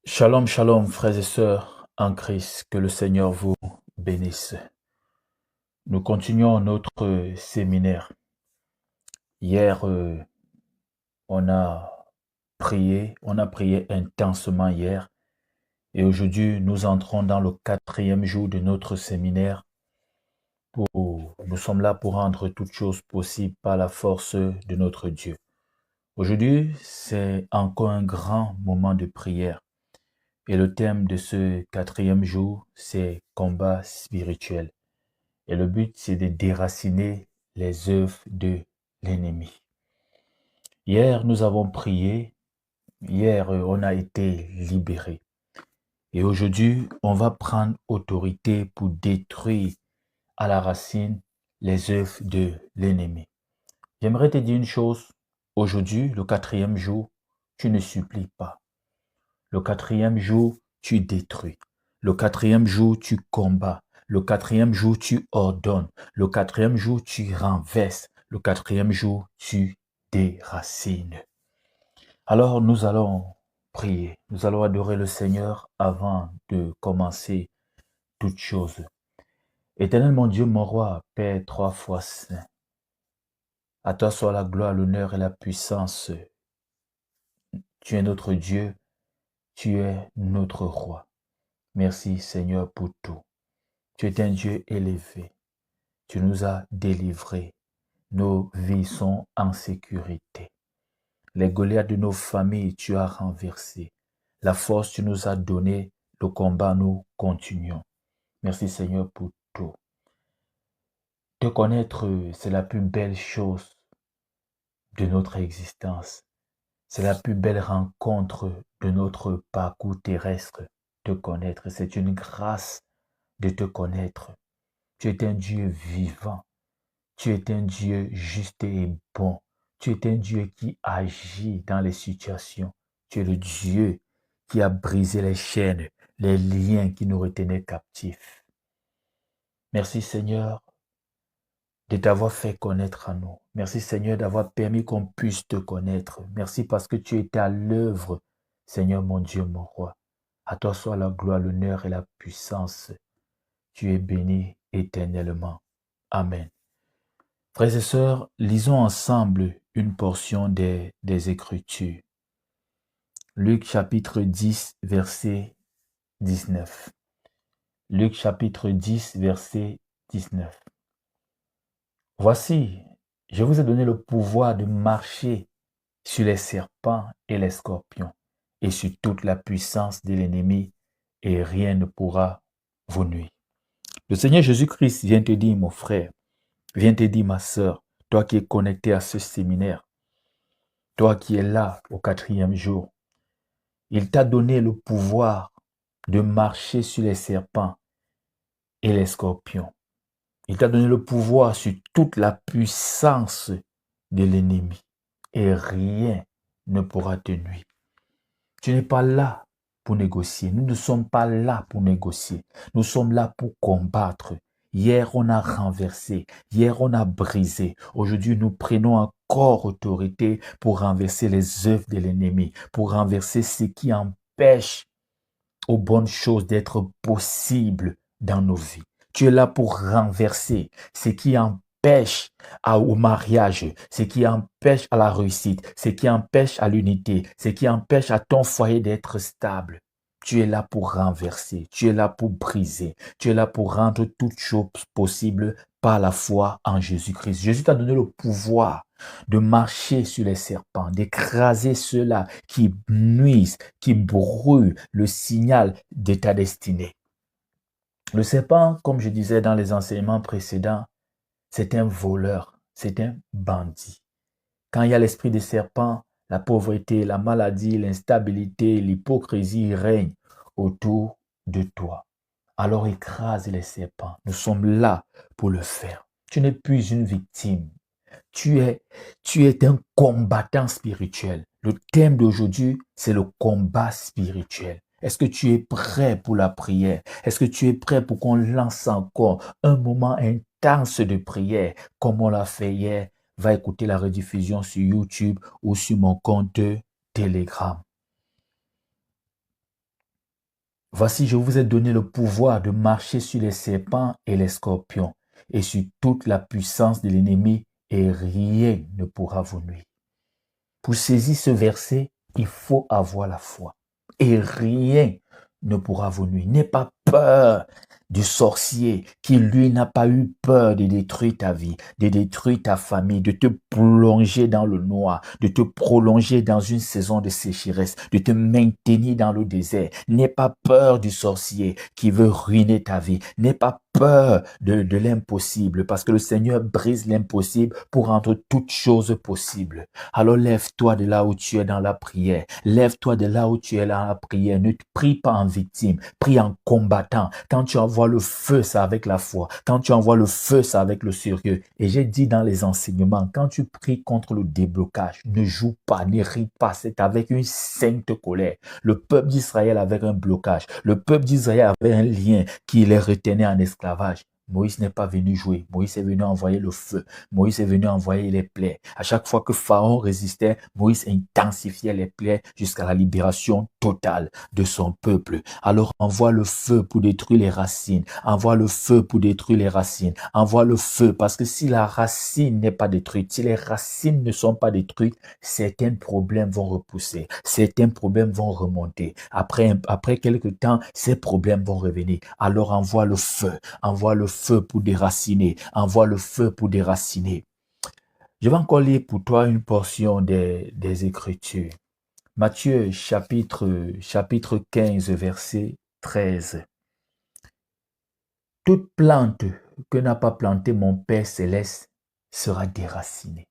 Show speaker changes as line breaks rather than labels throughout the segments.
Shalom, shalom, frères et sœurs en Christ, que le Seigneur vous bénisse. Nous continuons notre séminaire. Hier, on a prié intensement hier, et aujourd'hui, nous entrons dans le 4e jour de notre séminaire. Nous sommes là pour rendre toutes choses possibles par la force de notre Dieu. Aujourd'hui, c'est encore un grand moment de prière. Et le thème de ce 4e jour, c'est combat spirituel. Et le but, c'est de déraciner les œuvres de l'ennemi. Hier, nous avons prié. Hier, on a été libérés. Et aujourd'hui, on va prendre autorité pour détruire à la racine les œuvres de l'ennemi. J'aimerais te dire une chose. Aujourd'hui, le 4e jour, tu ne supplies pas. Le 4e jour, tu détruis. Le 4e jour, tu combats. Le 4e jour, tu ordonnes. Le 4e jour, tu renverses. Le 4e jour, tu déracines. Alors, nous allons prier. Nous allons adorer le Seigneur avant de commencer toutes choses. Éternel mon Dieu, mon roi, Père 3 fois saint, à toi soit la gloire, l'honneur et la puissance. Tu es notre Dieu, tu es notre roi. Merci Seigneur pour tout. Tu es un Dieu élevé. Tu nous as délivrés. Nos vies sont en sécurité. Les Goliaths de nos familles, tu as renversé. La force, tu nous as donné. Le combat, nous continuons. Merci Seigneur pour tout. Te connaître, c'est la plus belle chose de notre existence. C'est la plus belle rencontre de notre parcours terrestre. Te connaître, c'est une grâce de te connaître. Tu es un Dieu vivant. Tu es un Dieu juste et bon. Tu es un Dieu qui agit dans les situations. Tu es le Dieu qui a brisé les chaînes, les liens qui nous retenaient captifs. Merci Seigneur de t'avoir fait connaître à nous. Merci Seigneur d'avoir permis qu'on puisse te connaître. Merci parce que tu étais à l'œuvre, Seigneur mon Dieu, mon roi. À toi soit la gloire, l'honneur et la puissance. Tu es béni éternellement. Amen. Frères et sœurs, lisons ensemble une portion des Écritures. Luc chapitre 10, verset 19. Luc chapitre 10, verset 19. Voici, je vous ai donné le pouvoir de marcher sur les serpents et les scorpions et sur toute la puissance de l'ennemi, et rien ne pourra vous nuire. Le Seigneur Jésus-Christ vient te dire, mon frère, vient te dire, ma sœur, toi qui es connecté à ce séminaire, toi qui es là au 4e jour, il t'a donné le pouvoir de marcher sur les serpents et les scorpions. Il t'a donné le pouvoir sur toute la puissance de l'ennemi. Et rien ne pourra te nuire. Tu n'es pas là pour négocier. Nous ne sommes pas là pour négocier. Nous sommes là pour combattre. Hier, on a renversé. Hier, on a brisé. Aujourd'hui, nous prenons encore autorité pour renverser les œuvres de l'ennemi, pour renverser ce qui empêche aux bonnes choses d'être possibles dans nos vies. Tu es là pour renverser ce qui empêche au mariage, ce qui empêche à la réussite, ce qui empêche à l'unité, ce qui empêche à ton foyer d'être stable. Tu es là pour renverser, tu es là pour briser, tu es là pour rendre toutes choses possibles par la foi en Jésus-Christ. Jésus t'a donné le pouvoir de marcher sur les serpents, d'écraser ceux-là qui nuisent, qui brouillent le signal de ta destinée. Le serpent, comme je disais dans les enseignements précédents, c'est un voleur, c'est un bandit. Quand il y a l'esprit de serpent, la pauvreté, la maladie, l'instabilité, l'hypocrisie règnent autour de toi. Alors écrase les serpents. Nous sommes là pour le faire. Tu n'es plus une victime. Tu es un combattant spirituel. Le thème d'aujourd'hui, c'est le combat spirituel. Est-ce que tu es prêt pour la prière? Est-ce que tu es prêt pour qu'on lance encore un moment intense de prière comme on l'a fait hier? Va écouter la rediffusion sur YouTube ou sur mon compte Telegram. Voici, je vous ai donné le pouvoir de marcher sur les serpents et les scorpions et sur toute la puissance de l'ennemi et rien ne pourra vous nuire. Pour saisir ce verset, il faut avoir la foi et rien ne pourra vous nuire. N'aie pas peur du sorcier qui, lui, n'a pas eu peur de détruire ta vie, de détruire ta famille, de te plonger dans le noir, de te prolonger dans une saison de sécheresse, de te maintenir dans le désert. N'aie pas peur du sorcier qui veut ruiner ta vie. N'aie pas peur de l'impossible, parce que le Seigneur brise l'impossible pour rendre toutes choses possibles. Alors lève-toi de là où tu es dans la prière. Lève-toi de là où tu es dans la prière. Ne prie pas en victime, prie en combattant. Quand tu envoies le feu, c'est avec la foi. Quand tu envoies le feu, c'est avec le sérieux. Et j'ai dit dans les enseignements, quand tu pries contre le déblocage, ne joue pas, ne ris pas. C'est avec une sainte colère. Le peuple d'Israël avait un blocage. Le peuple d'Israël avait un lien qui les retenait en esclavage. Moïse n'est pas venu jouer. Moïse est venu envoyer le feu. Moïse est venu envoyer les plaies. À chaque fois que Pharaon résistait, Moïse intensifiait les plaies jusqu'à la libération totale de son peuple. Alors envoie le feu pour détruire les racines. Envoie le feu pour détruire les racines. Envoie le feu parce que si la racine n'est pas détruite, si les racines ne sont pas détruites, certains problèmes vont repousser. Certains problèmes vont remonter. Après quelques temps, ces problèmes vont revenir. Alors envoie le feu. Envoie le feu pour déraciner. Envoie le feu pour déraciner. Je vais encore lire pour toi une portion des Écritures. Matthieu chapitre 15, verset 13. Toute plante que n'a pas plantée mon Père céleste sera déracinée.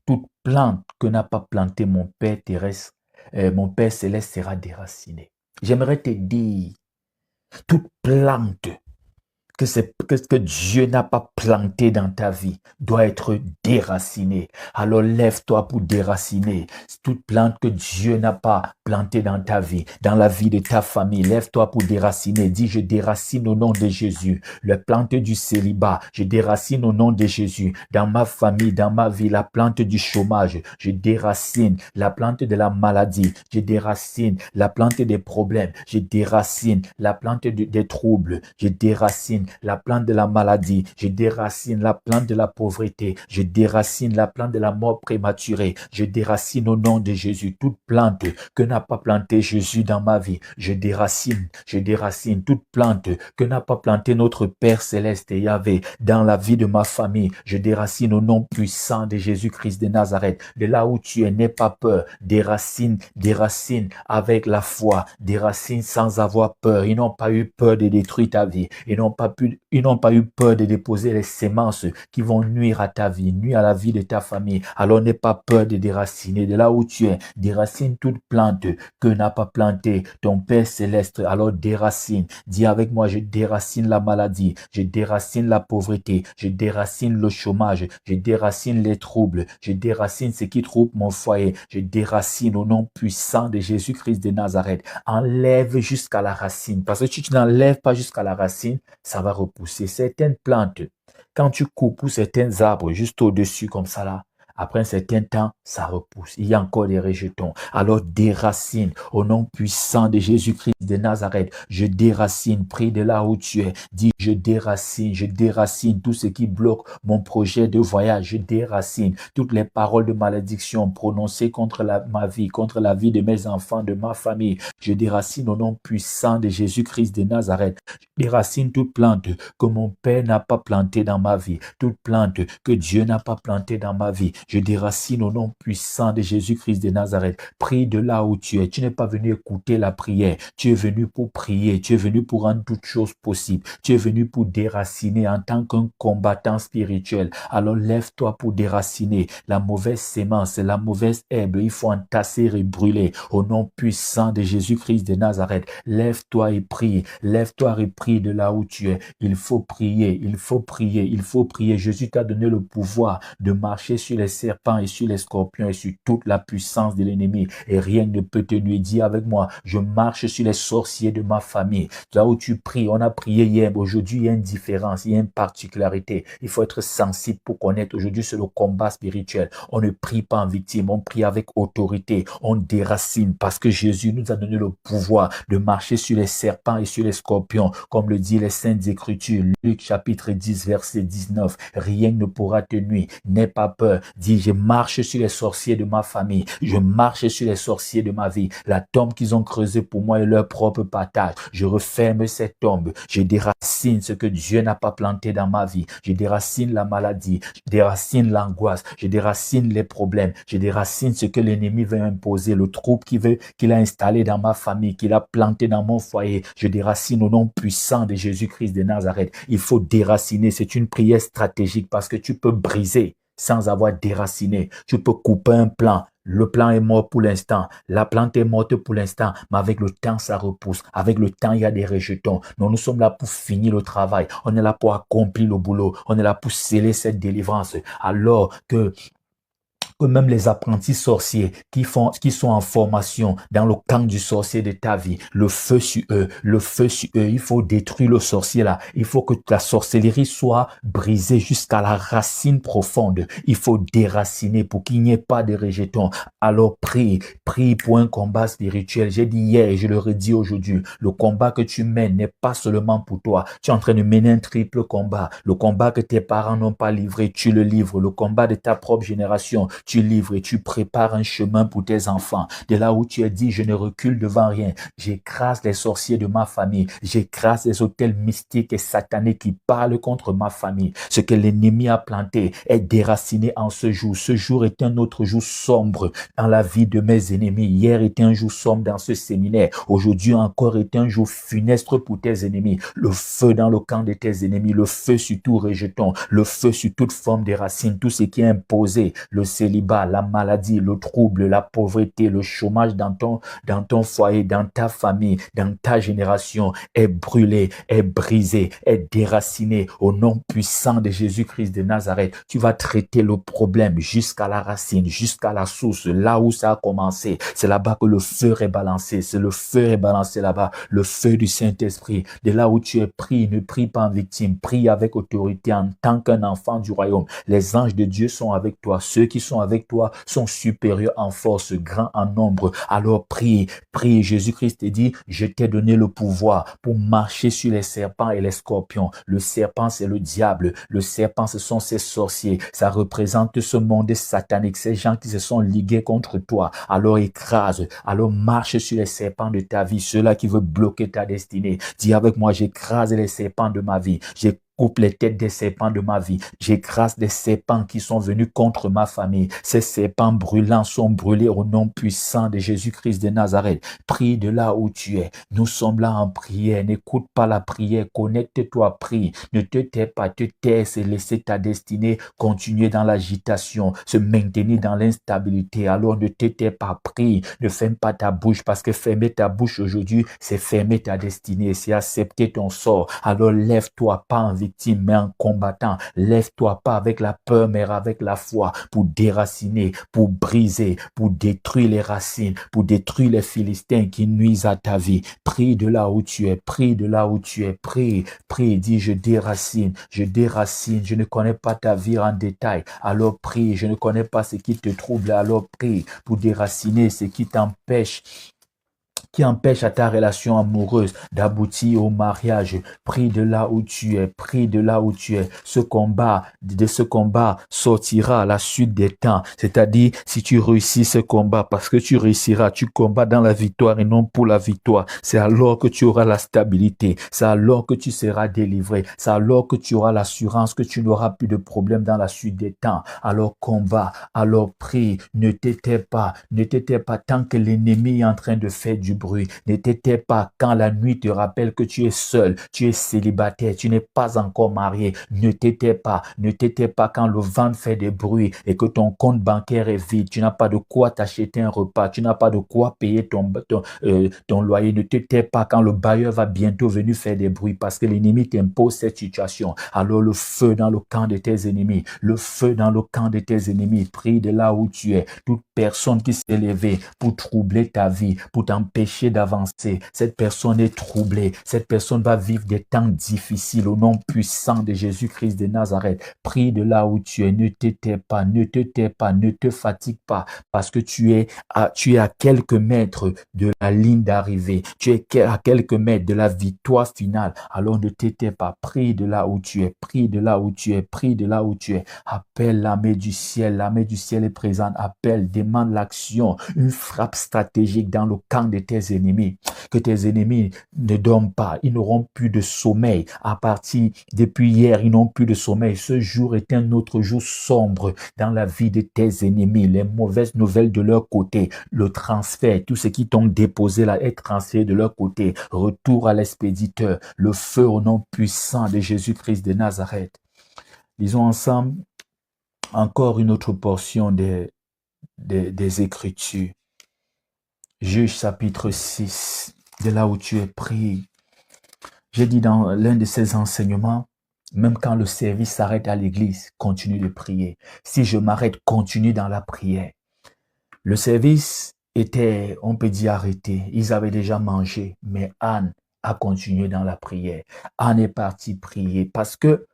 Toute plante que n'a pas plantée mon Père terrestre, mon Père céleste sera déracinée. J'aimerais te dire, toute plante que Dieu n'a pas planté dans ta vie doit être déraciné. Alors lève-toi pour déraciner toute plante que Dieu n'a pas plantée dans ta vie, dans la vie de ta famille. Lève-toi pour déraciner. Dis, je déracine au nom de Jésus. La plante du célibat, je déracine au nom de Jésus. Dans ma famille, dans ma vie, la plante du chômage, je déracine. La plante de la maladie, je déracine. La plante des problèmes, je déracine. La plante des troubles, je déracine. La plante de la maladie, je déracine la plante de la pauvreté, je déracine la plante de la mort prématurée, je déracine au nom de Jésus toute plante que n'a pas planté Jésus dans ma vie, je déracine toute plante que n'a pas planté notre Père Céleste et Yahvé dans la vie de ma famille, je déracine au nom puissant de Jésus-Christ de Nazareth, de là où tu es, n'aie pas peur, déracine avec la foi, déracine sans avoir peur, ils n'ont pas eu peur de détruire ta vie, ils n'ont pas eu peur de déposer les semences qui vont nuire à ta vie, nuire à la vie de ta famille. Alors n'aie pas peur de déraciner de là où tu es. Déracine toute plante que n'a pas planté ton Père Céleste. Alors déracine. Dis avec moi, je déracine la maladie, je déracine la pauvreté, je déracine le chômage, je déracine les troubles, je déracine ce qui trouble mon foyer, je déracine au nom puissant de Jésus-Christ de Nazareth. Enlève jusqu'à la racine. Parce que si tu n'enlèves pas jusqu'à la racine, ça va repousser. Certaines plantes, quand tu coupes ou certains arbres juste au-dessus comme ça là, après un certain temps, ça repousse. Il y a encore des rejetons. Alors déracine au nom puissant de Jésus-Christ de Nazareth. Je déracine, prie de là où tu es. Dis, je déracine tout ce qui bloque mon projet de voyage. Je déracine toutes les paroles de malédiction prononcées contre ma vie, contre la vie de mes enfants, de ma famille. Je déracine au nom puissant de Jésus-Christ de Nazareth. Je déracine toute plante que mon Père n'a pas plantée dans ma vie. Toute plante que Dieu n'a pas plantée dans ma vie. Je déracine au nom puissant de Jésus-Christ de Nazareth. Prie de là où tu es. Tu n'es pas venu écouter la prière. Tu es venu pour prier. Tu es venu pour rendre toutes choses possibles. Tu es venu pour déraciner en tant qu'un combattant spirituel. Alors lève-toi pour déraciner la mauvaise sémence, la mauvaise herbe. Il faut entasser et brûler au nom puissant de Jésus-Christ de Nazareth. Lève-toi et prie. Lève-toi et prie de là où tu es. Il faut prier. Il faut prier. Il faut prier. Jésus t'a donné le pouvoir de marcher sur les serpents et sur les scorpions et sur toute la puissance de l'ennemi et rien ne peut te nuire. Dis avec moi, je marche sur les sorciers de ma famille. Là où tu pries, on a prié hier, aujourd'hui il y a une différence, il y a une particularité. Il faut être sensible pour connaître. Aujourd'hui, c'est le combat spirituel. On ne prie pas en victime, on prie avec autorité, on déracine parce que Jésus nous a donné le pouvoir de marcher sur les serpents et sur les scorpions, comme le dit les Saintes Écritures. Luc chapitre 10, verset 19. Rien ne pourra te nuire. N'aie pas peur. Dis, je marche sur les sorciers de ma famille. Je marche sur les sorciers de ma vie. La tombe qu'ils ont creusée pour moi est leur propre partage. Je referme cette tombe. Je déracine ce que Dieu n'a pas planté dans ma vie. Je déracine la maladie. Je déracine l'angoisse. Je déracine les problèmes. Je déracine ce que l'ennemi veut imposer, le trouble qu'il a installé dans ma famille, qu'il a planté dans mon foyer. Je déracine au nom puissant de Jésus-Christ de Nazareth. Il faut déraciner. C'est une prière stratégique parce que tu peux briser sans avoir déraciné. Tu peux couper un plan. Le plan est mort pour l'instant. La plante est morte pour l'instant. Mais avec le temps, ça repousse. Avec le temps, il y a des rejetons. Nous sommes là pour finir le travail. On est là pour accomplir le boulot. On est là pour sceller cette délivrance. Alors que même les apprentis sorciers qui sont en formation dans le camp du sorcier de ta vie, le feu sur eux, il faut détruire le sorcier là. Il faut que la sorcellerie soit brisée jusqu'à la racine profonde. Il faut déraciner pour qu'il n'y ait pas de rejetons. Alors prie pour un combat spirituel. J'ai dit hier et je le redis aujourd'hui, le combat que tu mènes n'est pas seulement pour toi. Tu es en train de mener un triple combat. Le combat que tes parents n'ont pas livré, tu le livres. Le combat de ta propre génération, tu livres et tu prépares un chemin pour tes enfants. De là où tu as dit, je ne recule devant rien. J'écrase les sorciers de ma famille. J'écrase les autels mystiques et satanés qui parlent contre ma famille. Ce que l'ennemi a planté est déraciné en ce jour. Ce jour est un autre jour sombre dans la vie de mes ennemis. Hier était un jour sombre dans ce séminaire. Aujourd'hui encore est un jour funeste pour tes ennemis. Le feu dans le camp de tes ennemis. Le feu sur tout rejeton. Le feu sur toute forme de racine. Tout ce qui est imposé. Le célibat, la maladie, le trouble, la pauvreté, le chômage dans ton foyer, dans ta famille, dans ta génération est brûlé, est brisé, est déraciné au nom puissant de Jésus-Christ de Nazareth. Tu vas traiter le problème jusqu'à la racine, jusqu'à la source, là où ça a commencé. C'est là-bas que le feu est balancé. C'est le feu est balancé là-bas, le feu du Saint-Esprit. De là où tu es pris, ne prie pas en victime, prie avec autorité en tant qu'un enfant du royaume. Les anges de Dieu sont avec toi. Ceux qui sont avec toi sont supérieurs en force, grands en nombre. Alors prie. Jésus-Christ te dit, je t'ai donné le pouvoir pour marcher sur les serpents et les scorpions. Le serpent, c'est le diable. Le serpent, ce sont ces sorciers. Ça représente ce monde satanique, ces gens qui se sont ligués contre toi. Alors écrase, alors marche sur les serpents de ta vie, ceux-là qui veulent bloquer ta destinée. Dis avec moi, j'écrase les serpents de ma vie. Coupe les têtes des serpents de ma vie. J'écrase des serpents qui sont venus contre ma famille. Ces serpents brûlants sont brûlés au nom puissant de Jésus-Christ de Nazareth. Prie de là où tu es. Nous sommes là en prière. N'écoute pas la prière. Connecte-toi, prie. Ne te tais pas. Te taire, c'est laisser ta destinée continuer dans l'agitation, se maintenir dans l'instabilité. Alors ne te tais pas, prie. Ne ferme pas ta bouche parce que fermer ta bouche aujourd'hui, c'est fermer ta destinée. C'est accepter ton sort. Alors lève-toi pas en victime, mais en combattant. Lève-toi pas avec la peur, mais avec la foi pour déraciner, pour briser, pour détruire les racines, pour détruire les Philistins qui nuisent à ta vie. Prie de là où tu es, prie de là où tu es, prie, dis je déracine, je ne connais pas ta vie en détail, alors prie, je ne connais pas ce qui te trouble, alors prie pour déraciner ce qui t'empêche à ta relation amoureuse d'aboutir au mariage. Prie de là où tu es, prie de là où tu es. De ce combat sortira à la suite des temps. C'est-à-dire, si tu réussis ce combat, parce que tu réussiras, tu combats dans la victoire et non pour la victoire. C'est alors que tu auras la stabilité. C'est alors que tu seras délivré. C'est alors que tu auras l'assurance que tu n'auras plus de problème dans la suite des temps. Alors combat, alors prie, ne t'étais pas tant que l'ennemi est en train de faire du bruit. Ne t'étais pas quand la nuit te rappelle que tu es seul, tu es célibataire, tu n'es pas encore marié. Ne t'étais pas quand le vent fait des bruits et que ton compte bancaire est vide. Tu n'as pas de quoi t'acheter un repas, tu n'as pas de quoi payer ton loyer. Ne t'étais pas quand le bailleur va bientôt venir faire des bruits parce que l'ennemi t'impose cette situation. Alors le feu dans le camp de tes ennemis, le feu dans le camp de tes ennemis. Prie de là où tu es. Toute personne qui s'est levée pour troubler ta vie, pour t'empêcher empêcher d'avancer. Cette personne est troublée. Cette personne va vivre des temps difficiles au nom puissant de Jésus-Christ de Nazareth. Prie de là où tu es. Ne te tais pas, ne te tais pas, ne te fatigue pas parce que tu es à quelques mètres de la ligne d'arrivée. Tu es à quelques mètres de la victoire finale. Alors ne te tais pas. Prie de là où tu es. Prie de là où tu es. Prie de là où tu es. Appelle l'armée du ciel. L'armée du ciel est présente. Appelle, demande l'action, une frappe stratégique dans le camp de tes ennemis. Que tes ennemis ne dorment pas. Ils n'auront plus de sommeil. À partir depuis hier, ils n'ont plus de sommeil. Ce jour est un autre jour sombre dans la vie de tes ennemis. Les mauvaises nouvelles de leur côté, le transfert, tout ce qui t'ont déposé là est transféré de leur côté. Retour à l'expéditeur. Le feu au nom puissant de Jésus-Christ de Nazareth. Lisons ensemble encore une autre portion des Écritures. Juge chapitre 6, de là où tu es pris. J'ai dit dans l'un de ces enseignements, même quand le service s'arrête à l'église, continue de prier. Si je m'arrête, continue dans la prière. Le service était, on peut dire, arrêté. Ils avaient déjà mangé, mais Anne a continué dans la prière. Anne est partie prier parce que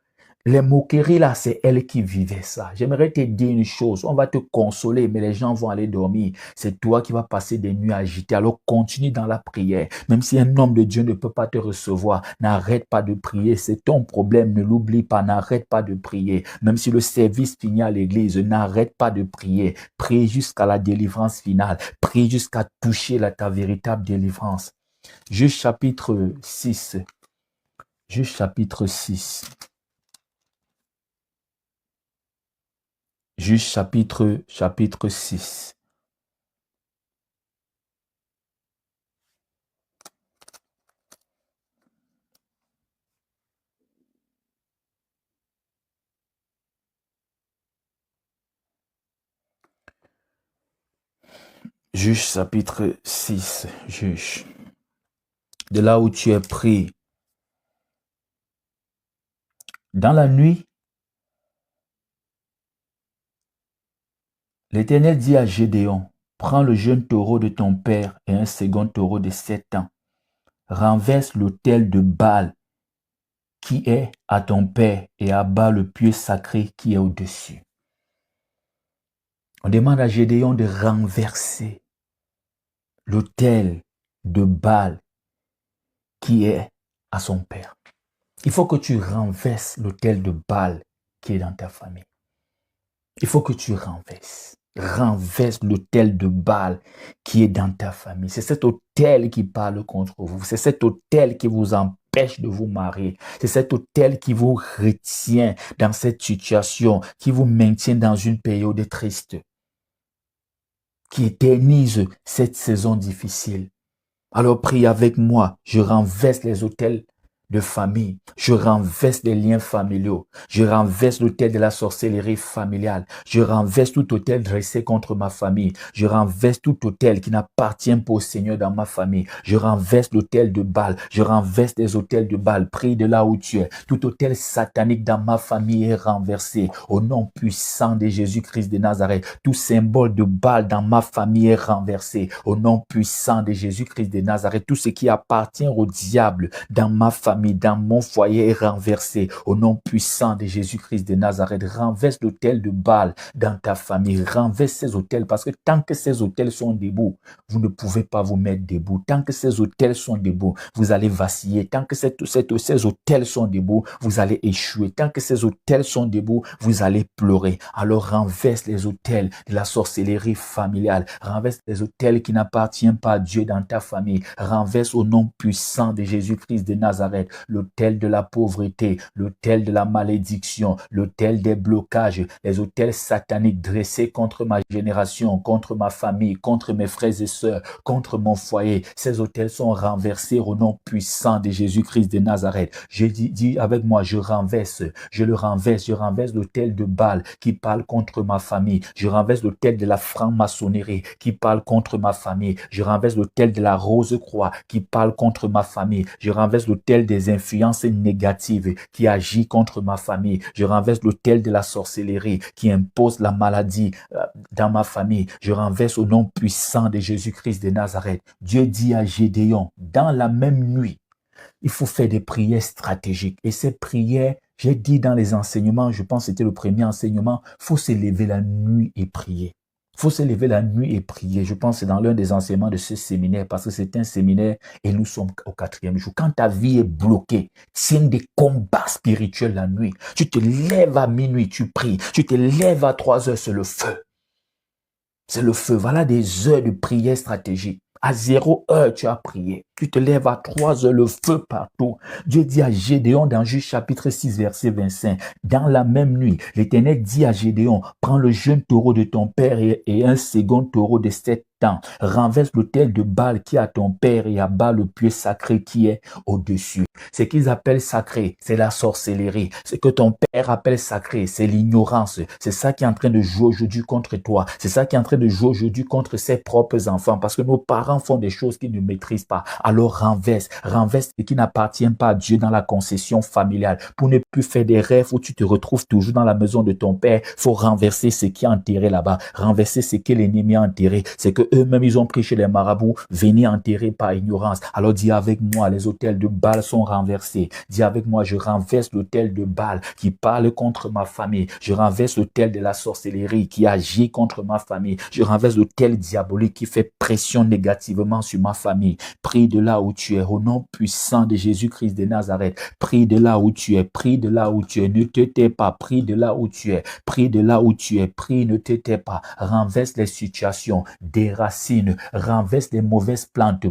les moqueries là, c'est elle qui vivait ça. J'aimerais te dire une chose, on va te consoler, mais les gens vont aller dormir. C'est toi qui vas passer des nuits agitées. Alors continue dans la prière. Même si un homme de Dieu ne peut pas te recevoir, n'arrête pas de prier. C'est ton problème, ne l'oublie pas, n'arrête pas de prier. Même si le service finit à l'église, n'arrête pas de prier. Prie jusqu'à la délivrance finale. Prie jusqu'à toucher ta véritable délivrance. Juge chapitre 6. Juge chapitre 6. Juge chapitre 6. Juge chapitre 6. Juge. De là où tu es pris. Dans la nuit, l'Éternel dit à Gédéon, prends le jeune taureau de ton père et un second taureau de 7 ans. Renverse l'autel de Baal qui est à ton père et abat le pieu sacré qui est au-dessus. On demande à Gédéon de renverser l'autel de Baal qui est à son père. Il faut que tu renverses l'autel de Baal qui est dans ta famille. Il faut que tu renverses. Renverse l'autel de Baal qui est dans ta famille. C'est cet autel qui parle contre vous. C'est cet autel qui vous empêche de vous marier. C'est cet autel qui vous retient dans cette situation, qui vous maintient dans une période triste, qui éternise cette saison difficile. Alors prie avec moi. Je renverse les autels de famille. Je renverse les liens familiaux. Je renverse l'autel de la sorcellerie familiale. Je renverse tout autel dressé contre ma famille. Je renverse tout autel qui n'appartient pas au Seigneur dans ma famille. Je renverse l'autel de Baal. Je renverse les autels de Baal. Prie de là où tu es. Tout autel satanique dans ma famille est renversé. Au nom puissant de Jésus-Christ de Nazareth. Tout symbole de Baal dans ma famille est renversé. Au nom puissant de Jésus-Christ de Nazareth. Tout ce qui appartient au diable dans ma famille, dans mon foyer est renversé au nom puissant de Jésus-Christ de Nazareth. Renverse l'autel de Baal dans ta famille. Renverse ces autels parce que tant que ces autels sont debout, vous ne pouvez pas vous mettre debout. Tant que ces autels sont debout, vous allez vaciller. Tant que ces autels sont debout, vous allez échouer. Tant que ces autels sont debout, vous allez pleurer. Alors renverse les autels de la sorcellerie familiale. Renverse les autels qui n'appartiennent pas à Dieu dans ta famille. Renverse au nom puissant de Jésus-Christ de Nazareth l'autel de la pauvreté, l'autel de la malédiction, l'autel des blocages, les autels sataniques dressés contre ma génération, contre ma famille, contre mes frères et sœurs, contre mon foyer. Ces autels sont renversés au nom puissant de Jésus-Christ de Nazareth. Je dis avec moi, je renverse l'autel de Baal qui parle contre ma famille. Je renverse l'autel de la franc-maçonnerie qui parle contre ma famille. Je renverse l'autel de la Rose-Croix qui parle contre ma famille. Je renverse l'autel des influences négatives qui agissent contre ma famille. Je renverse l'autel de la sorcellerie qui impose la maladie dans ma famille. Je renverse au nom puissant de Jésus-Christ de Nazareth. Dieu dit à Gédéon, dans la même nuit, il faut faire des prières stratégiques. Et ces prières, j'ai dit dans les enseignements, je pense que c'était le premier enseignement, il faut se lever la nuit et prier. Il faut se lever la nuit et prier. Je pense que c'est dans l'un des enseignements de ce séminaire, parce que c'est un séminaire et nous sommes au 4e jour. Quand ta vie est bloquée, tiens des combats spirituels la nuit. Tu te lèves à minuit, tu pries. Tu te lèves à 3 heures, c'est le feu. C'est le feu. Voilà des heures de prière stratégique. À 0 heure, tu as prié. Tu te lèves à 3 heures, le feu partout. Dieu dit à Gédéon dans Juge chapitre 6, verset 25, dans la même nuit, l'Éternel dit à Gédéon, prends le jeune taureau de ton père et un second taureau de 7 ans. Renverse l'autel de Baal qui est à ton père et abat le pieu sacré qui est au-dessus. Ce qu'ils appellent sacré, c'est la sorcellerie. Ce que ton père appelle sacré, c'est l'ignorance. C'est ça qui est en train de jouer aujourd'hui contre toi. C'est ça qui est en train de jouer aujourd'hui contre ses propres enfants. Parce que nos parents font des choses qu'ils ne maîtrisent pas. Alors renverse ce qui n'appartient pas à Dieu dans la concession familiale. Pour ne plus faire des rêves où tu te retrouves toujours dans la maison de ton père, il faut renverser ce qui est enterré là-bas. Renverser ce que l'ennemi a enterré. C'est que eux-mêmes, ils ont pris chez les marabouts, venez enterrer par ignorance. Alors dis avec moi, les autels de Baal sont renversés. Dis avec moi, je renverse l'autel de Baal qui parle contre ma famille. Je renverse l'autel de la sorcellerie qui agit contre ma famille. Je renverse l'autel diabolique qui fait pression négativement sur ma famille. Prie de là où tu es, au nom puissant de Jésus-Christ de Nazareth. Prie de là où tu es, prie de là où tu es. Ne te tais pas, prie de là où tu es. Prie de là où tu es, prie, ne te tais pas. Renverse les situations, déracine, renverse les mauvaises plantes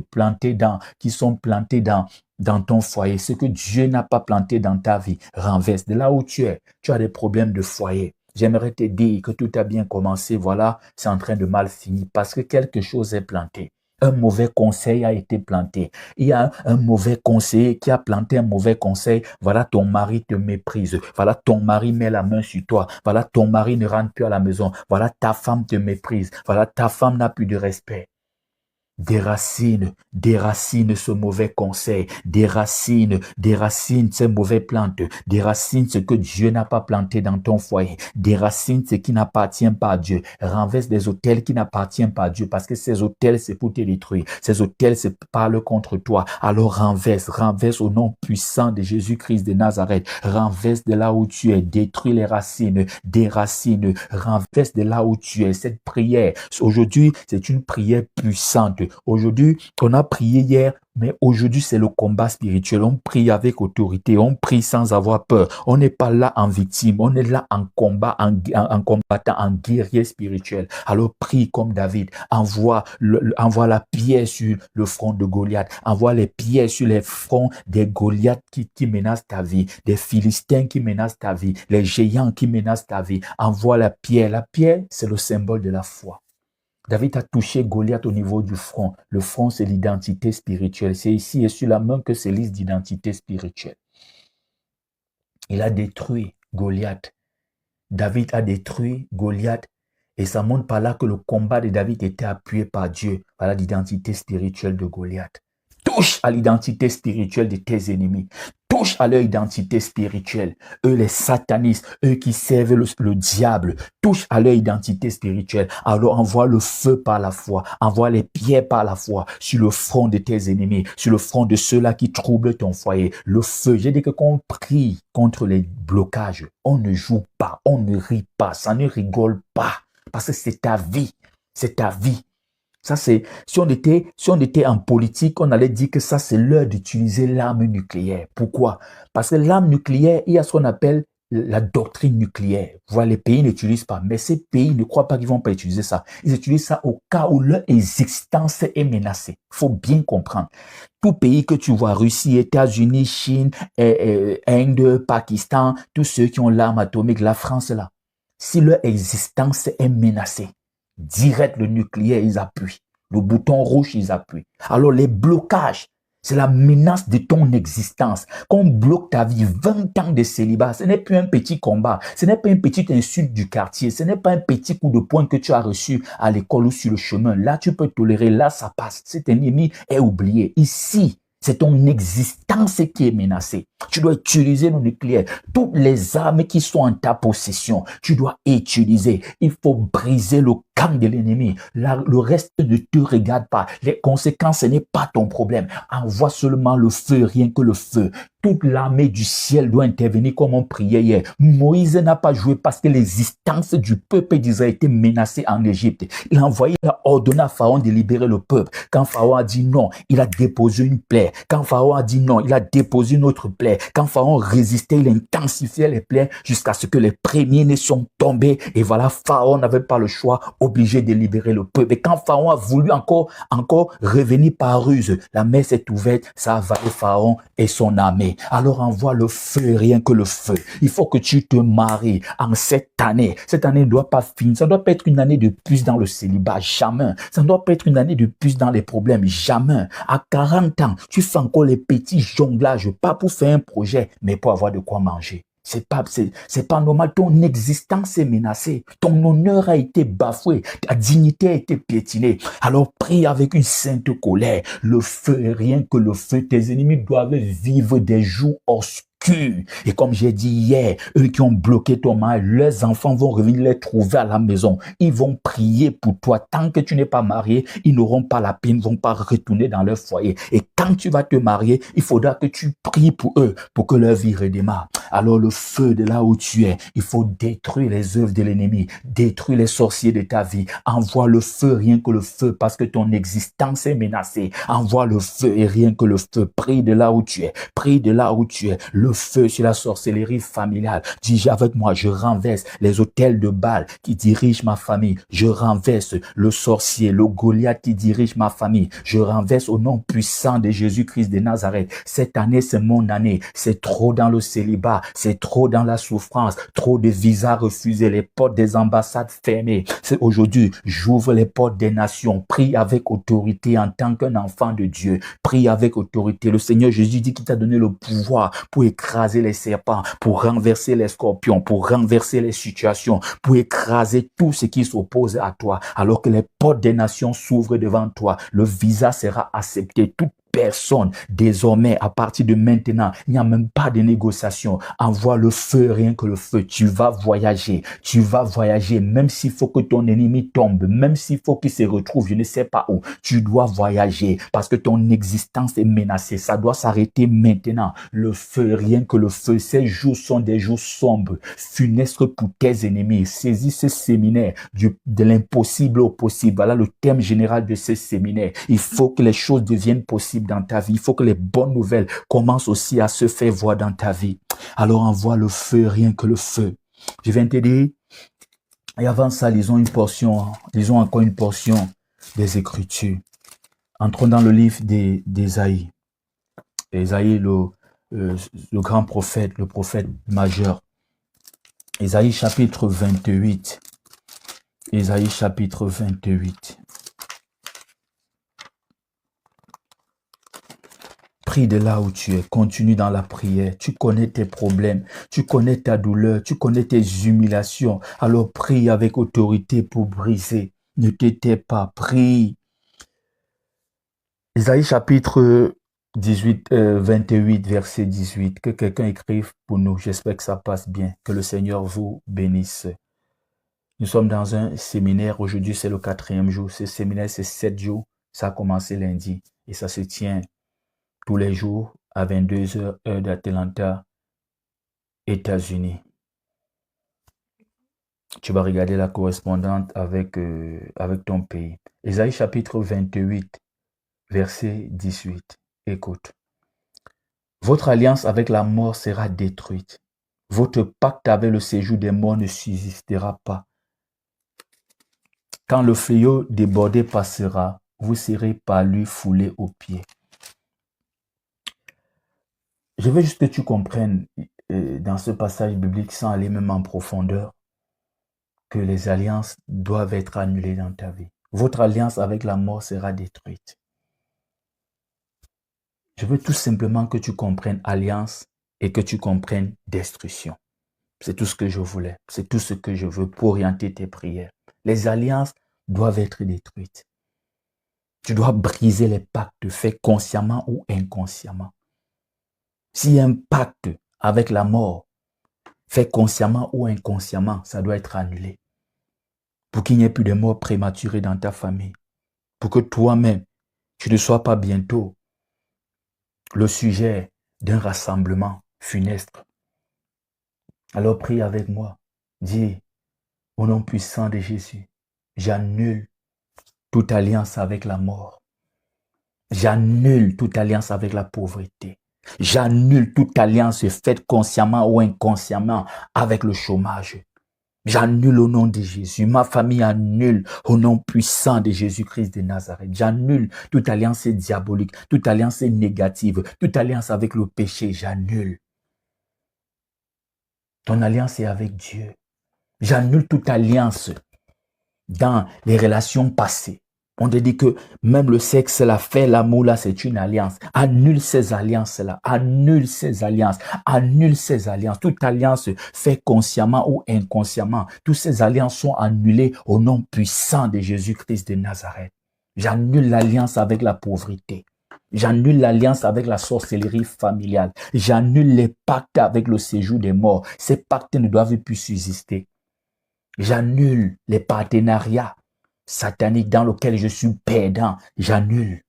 qui sont plantées dans ton foyer. Ce que Dieu n'a pas planté dans ta vie, renverse. De là où tu es, tu as des problèmes de foyer. J'aimerais te dire que tout a bien commencé, voilà, c'est en train de mal finir parce que quelque chose est planté. Un mauvais conseil a été planté. Il y a un mauvais conseiller qui a planté un mauvais conseil. Voilà, ton mari te méprise. Voilà, ton mari met la main sur toi. Voilà, ton mari ne rentre plus à la maison. Voilà, ta femme te méprise. Voilà, ta femme n'a plus de respect. Déracine ce mauvais conseil, déracine ces mauvaises plantes, déracine ce que Dieu n'a pas planté dans ton foyer, déracine ce qui n'appartient pas à Dieu, renverse des autels qui n'appartiennent pas à Dieu, parce que ces autels c'est pour te détruire, ces autels c'est parlent contre toi, alors renverse au nom puissant de Jésus-Christ de Nazareth, renverse de là où tu es, détruis les racines, déracine, renverse de là où tu es, cette prière, aujourd'hui c'est une prière puissante. Aujourd'hui, on a prié hier, mais aujourd'hui, c'est le combat spirituel. On prie avec autorité, on prie sans avoir peur. On n'est pas là en victime, on est là en combat, en combattant, en guerrier spirituel. Alors prie comme David, envoie la pierre sur le front de Goliath, envoie les pierres sur les fronts des Goliaths qui menacent ta vie, des Philistins qui menacent ta vie, les géants qui menacent ta vie. Envoie la pierre. La pierre, c'est le symbole de la foi. David a touché Goliath au niveau du front. Le front, c'est l'identité spirituelle. C'est ici et sur la main que c'est liste d'identité spirituelle. Il a détruit Goliath. David a détruit Goliath. Et ça montre par là que le combat de David était appuyé par Dieu. Voilà l'identité spirituelle de Goliath. Touche à l'identité spirituelle de tes ennemis. Touche à leur identité spirituelle. Eux, les satanistes, eux qui servent le diable, touche à leur identité spirituelle. Alors envoie le feu par la foi, envoie les pierres par la foi sur le front de tes ennemis, sur le front de ceux-là qui troublent ton foyer. Le feu, j'ai dit que quand on prie contre les blocages, on ne joue pas, on ne rit pas, ça ne rigole pas, parce que c'est ta vie, c'est ta vie. Ça, c'est, si on était en politique, on allait dire que ça, c'est l'heure d'utiliser l'arme nucléaire. Pourquoi? Parce que l'arme nucléaire, il y a ce qu'on appelle la doctrine nucléaire. Voilà, les pays n'utilisent pas, mais ces pays ne croient pas qu'ils vont pas utiliser ça. Ils utilisent ça au cas où leur existence est menacée. Il faut bien comprendre. Tout pays que tu vois, Russie, États-Unis, Chine, Inde, Pakistan, tous ceux qui ont l'arme atomique, la France là, si leur existence est menacée, direct le nucléaire, ils appuient. Le bouton rouge, ils appuient. Alors les blocages, c'est la menace de ton existence. Quand on bloque ta vie, 20 ans de célibat, ce n'est plus un petit combat. Ce n'est pas une petite insulte du quartier. Ce n'est pas un petit coup de poing que tu as reçu à l'école ou sur le chemin. Là, tu peux tolérer. Là, ça passe. Cet ennemi est oublié. Ici, C'est ton existence qui est menacée. Tu dois utiliser le nucléaire. Toutes les armes qui sont en ta possession, tu dois utiliser. Il faut briser le camp de l'ennemi. Le reste ne te regarde pas. Les conséquences, ce n'est pas ton problème. Envoie seulement le feu, rien que le feu. Toute l'armée du ciel doit intervenir comme on priait hier. Moïse n'a pas joué parce que l'existence du peuple d'Israël était menacée en Égypte. Il a envoyé, il a ordonné à Pharaon de libérer le peuple. Quand Pharaon a dit non, il a déposé une plaie. Quand Pharaon a dit non, il a déposé une autre plaie. Quand Pharaon résistait, il intensifiait les plaies jusqu'à ce que les premiers-nés sont tombés. Et voilà, Pharaon n'avait pas le choix, obligé de libérer le peuple. Et quand Pharaon a voulu encore revenir par ruse, la mer s'est ouverte, ça a avalé Pharaon et son armée. Alors envoie le feu, rien que le feu. Il faut que tu te maries en cette année. Cette année ne doit pas finir. Ça ne doit pas être une année de plus dans le célibat. Jamais. Ça ne doit pas être une année de plus dans les problèmes. Jamais. À 40 ans, tu fais encore les petits jonglages, pas pour faire un projet, mais pour avoir de quoi manger. C'est pas normal. Ton existence est menacée. Ton honneur a été bafoué. Ta dignité a été piétinée. Alors prie avec une sainte colère. Le feu, rien que le feu. Tes ennemis doivent vivre des jours obscurs. Et comme j'ai dit hier, eux qui ont bloqué ton mariage, leurs enfants vont revenir les trouver à la maison. Ils vont prier pour toi. Tant que tu n'es pas marié, ils n'auront pas la paix, ils ne vont pas retourner dans leur foyer. Et quand tu vas te marier, il faudra que tu pries pour eux, pour que leur vie redémarre. Alors le feu de là où tu es, il faut détruire les œuvres de l'ennemi, détruire les sorciers de ta vie. Envoie le feu, rien que le feu, parce que ton existence est menacée. Envoie le feu et rien que le feu. Prie de là où tu es, prie de là où tu es. Le feu sur la sorcellerie familiale. Dis avec moi, je renverse les autels de Baal qui dirigent ma famille. Je renverse le sorcier, le Goliath qui dirige ma famille. Je renverse au nom puissant de Jésus-Christ de Nazareth. Cette année, c'est mon année. C'est trop dans le célibat. C'est trop dans la souffrance. Trop de visas refusés. Les portes des ambassades fermées. C'est aujourd'hui, j'ouvre les portes des nations. Prie avec autorité en tant qu'un enfant de Dieu. Prie avec autorité. Le Seigneur Jésus dit qu'il t'a donné le pouvoir pour écraser les serpents, pour renverser les scorpions, pour renverser les situations, pour écraser tout ce qui s'oppose à toi. Alors que les portes des nations s'ouvrent devant toi, le visa sera accepté. Toute personne, désormais, à partir de maintenant, il n'y a même pas de négociation. Envoie le feu, rien que le feu. Tu vas voyager, même s'il faut que ton ennemi tombe, même s'il faut qu'il se retrouve, je ne sais pas où. Tu dois voyager parce que ton existence est menacée. Ça doit s'arrêter maintenant. Le feu, rien que le feu. Ces jours sont des jours sombres, funestes pour tes ennemis. Saisis ce séminaire de l'impossible au possible. Voilà le thème général de ce séminaire. Il faut que les choses deviennent possibles dans ta vie. Il faut que les bonnes nouvelles commencent aussi à se faire voir dans ta vie. Alors envoie le feu, rien que le feu. Je viens te dire, et avant ça, lisons encore une portion des Écritures. Entrons dans le livre d'Ésaïe. Ésaïe, le grand prophète, le prophète majeur. Ésaïe chapitre 28. Ésaïe chapitre 28. Prie de là où tu es, continue dans la prière. Tu connais tes problèmes, tu connais ta douleur, tu connais tes humiliations. Alors prie avec autorité pour briser. Ne te tais pas, prie. Ésaïe chapitre 28, verset 18. Que quelqu'un écrive pour nous. J'espère que ça passe bien. Que le Seigneur vous bénisse. Nous sommes dans un séminaire. Aujourd'hui, c'est le 4e jour. Ce séminaire, c'est 7 jours. Ça a commencé lundi et ça se tient tous les jours à 22h, heure d'Atlanta, États-Unis. Tu vas regarder la correspondante avec ton pays. Ésaïe chapitre 28, verset 18. Écoute. Votre alliance avec la mort sera détruite. Votre pacte avec le séjour des morts ne subsistera pas. Quand le fléau débordé passera, vous serez par lui foulé aux pieds. Je veux juste que tu comprennes dans ce passage biblique, sans aller même en profondeur, que les alliances doivent être annulées dans ta vie. Votre alliance avec la mort sera détruite. Je veux tout simplement que tu comprennes alliance et que tu comprennes destruction. C'est tout ce que je voulais. C'est tout ce que je veux pour orienter tes prières. Les alliances doivent être détruites. Tu dois briser les pactes faits consciemment ou inconsciemment. S'il y a un pacte avec la mort, fait consciemment ou inconsciemment, ça doit être annulé. Pour qu'il n'y ait plus de morts prématurées dans ta famille. Pour que toi-même, tu ne sois pas bientôt le sujet d'un rassemblement funeste. Alors prie avec moi. Dis, au nom puissant de Jésus, j'annule toute alliance avec la mort. J'annule toute alliance avec la pauvreté. J'annule toute alliance faite consciemment ou inconsciemment avec le chômage. J'annule au nom de Jésus. Ma famille annule au nom puissant de Jésus-Christ de Nazareth. J'annule toute alliance diabolique, toute alliance négative, toute alliance avec le péché. J'annule. Ton alliance est avec Dieu. J'annule toute alliance dans les relations passées. On te dit que même le sexe, la fait, l'amour, là, c'est une alliance. Annule ces alliances-là. Annule ces alliances. Annule ces alliances. Toute alliance fait consciemment ou inconsciemment. Toutes ces alliances sont annulées au nom puissant de Jésus-Christ de Nazareth. J'annule l'alliance avec la pauvreté. J'annule l'alliance avec la sorcellerie familiale. J'annule les pactes avec le séjour des morts. Ces pactes ne doivent plus subsister. J'annule les partenariats sataniques dans lesquels je suis perdant. J'annule.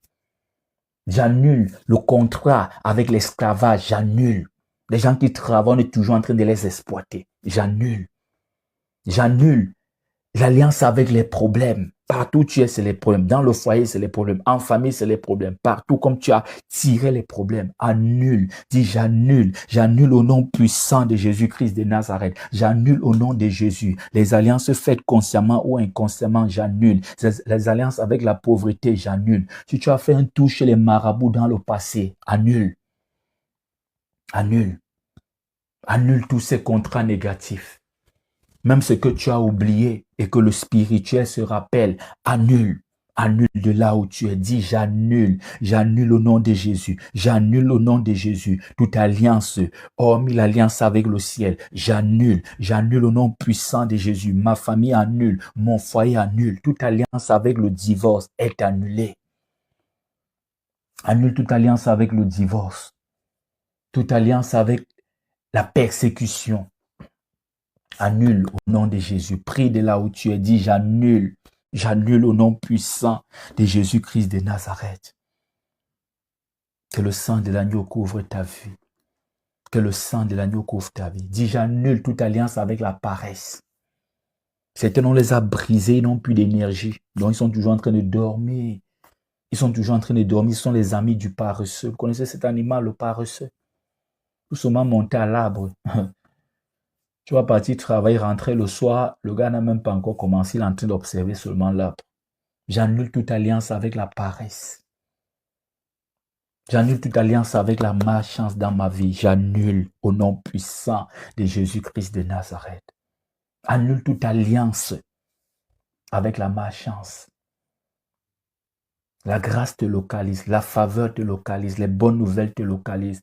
J'annule le contrat avec l'esclavage. J'annule. Les gens qui travaillent, on est toujours en train de les exploiter. J'annule. J'annule l'alliance avec les problèmes. Partout où tu es, c'est les problèmes. Dans le foyer, c'est les problèmes. En famille, c'est les problèmes. Partout, comme tu as tiré les problèmes, annule. Dis j'annule. J'annule au nom puissant de Jésus-Christ de Nazareth. J'annule au nom de Jésus. Les alliances faites consciemment ou inconsciemment, j'annule. Les alliances avec la pauvreté, j'annule. Si tu as fait un tour chez les marabouts dans le passé, annule. Annule. Annule tous ces contrats négatifs. Même ce que tu as oublié et que le spirituel se rappelle, annule. Annule de là où tu es. Dit, j'annule. J'annule au nom de Jésus. J'annule au nom de Jésus. Toute alliance, hormis l'alliance avec le ciel, j'annule. J'annule au nom puissant de Jésus. Ma famille annule. Mon foyer annule. Toute alliance avec le divorce est annulée. Annule toute alliance avec le divorce. Toute alliance avec la persécution. Annule au nom de Jésus. Prie de là où tu es. Dit, j'annule. J'annule au nom puissant de Jésus-Christ de Nazareth. Que le sang de l'agneau couvre ta vie. Que le sang de l'agneau couvre ta vie. Dis, j'annule toute alliance avec la paresse. Certains, on les a brisés, ils n'ont plus d'énergie. Donc, ils sont toujours en train de dormir. Ils sont toujours en train de dormir. Ils sont les amis du paresseux. Vous connaissez cet animal, le paresseux? Tout seulement monter à l'arbre. Tu vas partir travailler, rentrer le soir. Le gars n'a même pas encore commencé. Il est en train d'observer seulement l'arbre. J'annule toute alliance avec la paresse. J'annule toute alliance avec la malchance dans ma vie. J'annule au nom puissant de Jésus-Christ de Nazareth. Annule toute alliance avec la malchance. La grâce te localise, la faveur te localise, les bonnes nouvelles te localisent.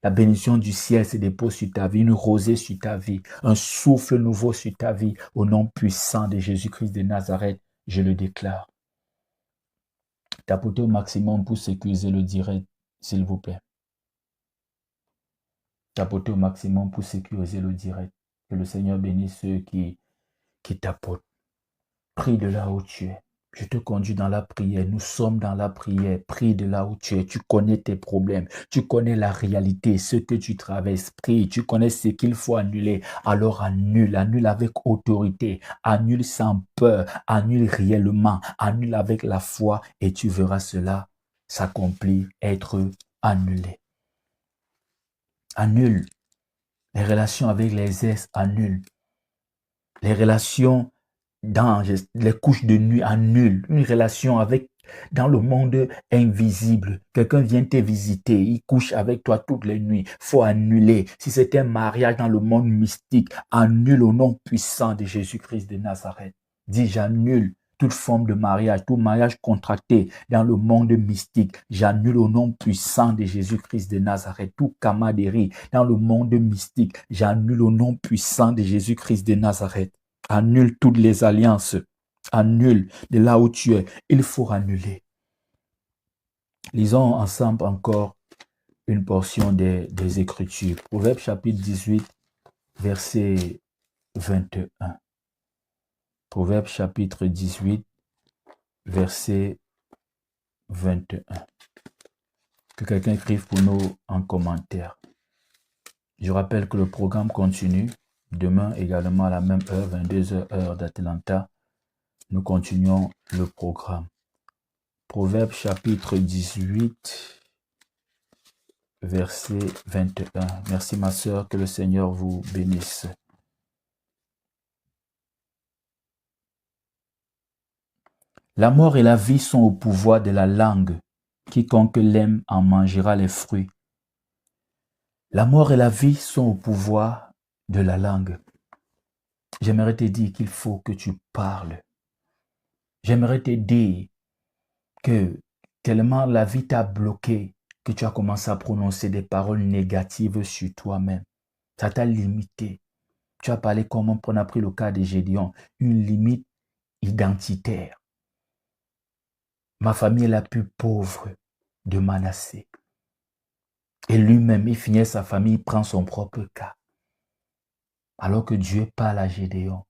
La bénédiction du ciel se dépose sur ta vie, une rosée sur ta vie, un souffle nouveau sur ta vie. Au nom puissant de Jésus-Christ de Nazareth, je le déclare. Tapotez au maximum pour sécuriser le direct, s'il vous plaît. Tapotez au maximum pour sécuriser le direct. Que le Seigneur bénisse ceux qui tapotent. Prie de là où tu es. Je te conduis dans la prière. Nous sommes dans la prière. Prie de là où tu es. Tu connais tes problèmes. Tu connais la réalité, ce que tu traverses. Prie. Tu connais ce qu'il faut annuler. Alors annule. Annule avec autorité. Annule sans peur. Annule réellement. Annule avec la foi et tu verras cela s'accomplir, être annulé. Annule. Les relations avec les ex, annule. Les relations dans les couches de nuit, annule. Une relation avec dans le monde invisible. Quelqu'un vient te visiter, il couche avec toi toutes les nuits. Faut annuler. Si c'est un mariage dans le monde mystique, annule au nom puissant de Jésus-Christ de Nazareth. Dis, j'annule toute forme de mariage, tout mariage contracté dans le monde mystique. J'annule au nom puissant de Jésus-Christ de Nazareth. Tout camaraderie dans le monde mystique. J'annule au nom puissant de Jésus-Christ de Nazareth. Annule toutes les alliances. Annule de là où tu es. Il faut annuler. Lisons ensemble encore une portion des Écritures. Proverbe chapitre 18, verset 21. Proverbe chapitre 18, verset 21. Que quelqu'un écrive pour nous en commentaire. Je rappelle que le programme continue. Demain également à la même heure, 22h heure d'Atlanta. Nous continuons le programme. Proverbe chapitre 18, verset 21. Merci ma sœur, que le Seigneur vous bénisse. La mort et la vie sont au pouvoir de la langue. Quiconque l'aime en mangera les fruits. La mort et la vie sont au pouvoir de la langue. J'aimerais te dire qu'il faut que tu parles. J'aimerais te dire que tellement la vie t'a bloqué que tu as commencé à prononcer des paroles négatives sur toi-même. Ça t'a limité. Tu as parlé comme on a pris le cas de Gédéon, une limite identitaire. Ma famille est la plus pauvre de Manassé. Et lui-même, il finit sa famille, il prend son propre cas. Alors que Dieu parle à Gédéon,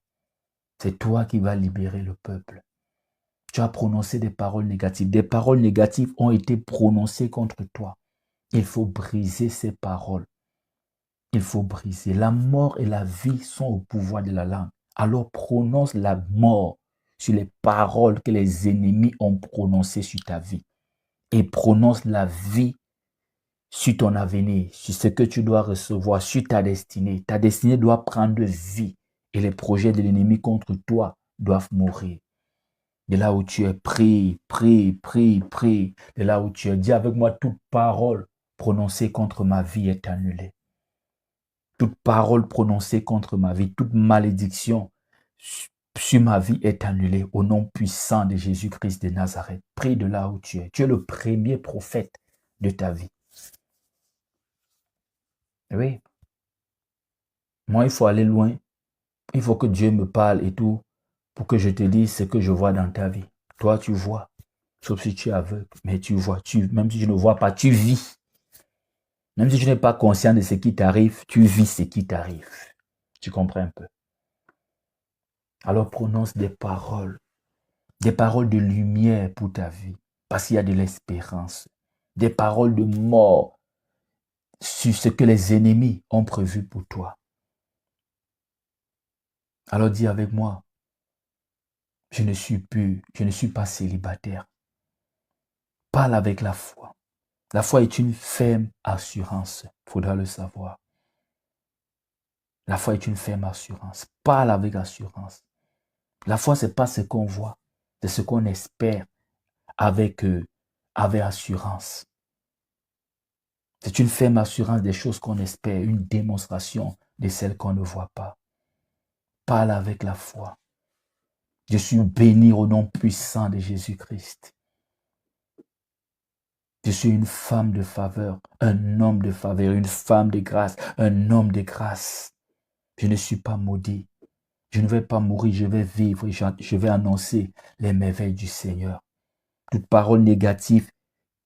c'est toi qui vas libérer le peuple. Tu as prononcé des paroles négatives. Des paroles négatives ont été prononcées contre toi. Il faut briser ces paroles. Il faut briser. La mort et la vie sont au pouvoir de la langue. Alors prononce la mort sur les paroles que les ennemis ont prononcées sur ta vie. Et prononce la vie sur ton avenir, sur ce que tu dois recevoir, sur ta destinée. Ta destinée doit prendre vie. Et les projets de l'ennemi contre toi doivent mourir. De là où tu es, prie, prie, prie, prie. De là où tu es, dis avec moi, toute parole prononcée contre ma vie est annulée. Toute parole prononcée contre ma vie, toute malédiction sur ma vie est annulée au nom puissant de Jésus-Christ de Nazareth. Prie de là où tu es. Tu es le premier prophète de ta vie. Oui. Moi, il faut aller loin. Il faut que Dieu me parle et tout pour que je te dise ce que je vois dans ta vie. Toi, tu vois. Sauf si tu es aveugle. Mais tu vois. Même si tu ne vois pas, tu vis. Même si tu n'es pas conscient de ce qui t'arrive, tu vis ce qui t'arrive. Tu comprends un peu? Alors prononce des paroles de lumière pour ta vie, parce qu'il y a de l'espérance. Des paroles de mort sur ce que les ennemis ont prévu pour toi. Alors dis avec moi, je ne suis pas célibataire. Parle avec la foi. La foi est une ferme assurance, il faudra le savoir. La foi est une ferme assurance. Parle avec assurance. La foi, ce n'est pas ce qu'on voit, c'est ce qu'on espère avec assurance. C'est une ferme assurance des choses qu'on espère, une démonstration de celles qu'on ne voit pas. Parle avec la foi. Je suis béni au nom puissant de Jésus-Christ. Je suis une femme de faveur, un homme de faveur, une femme de grâce, un homme de grâce. Je ne suis pas maudit. Je ne vais pas mourir, je vais vivre, je vais annoncer les merveilles du Seigneur. Toute parole négative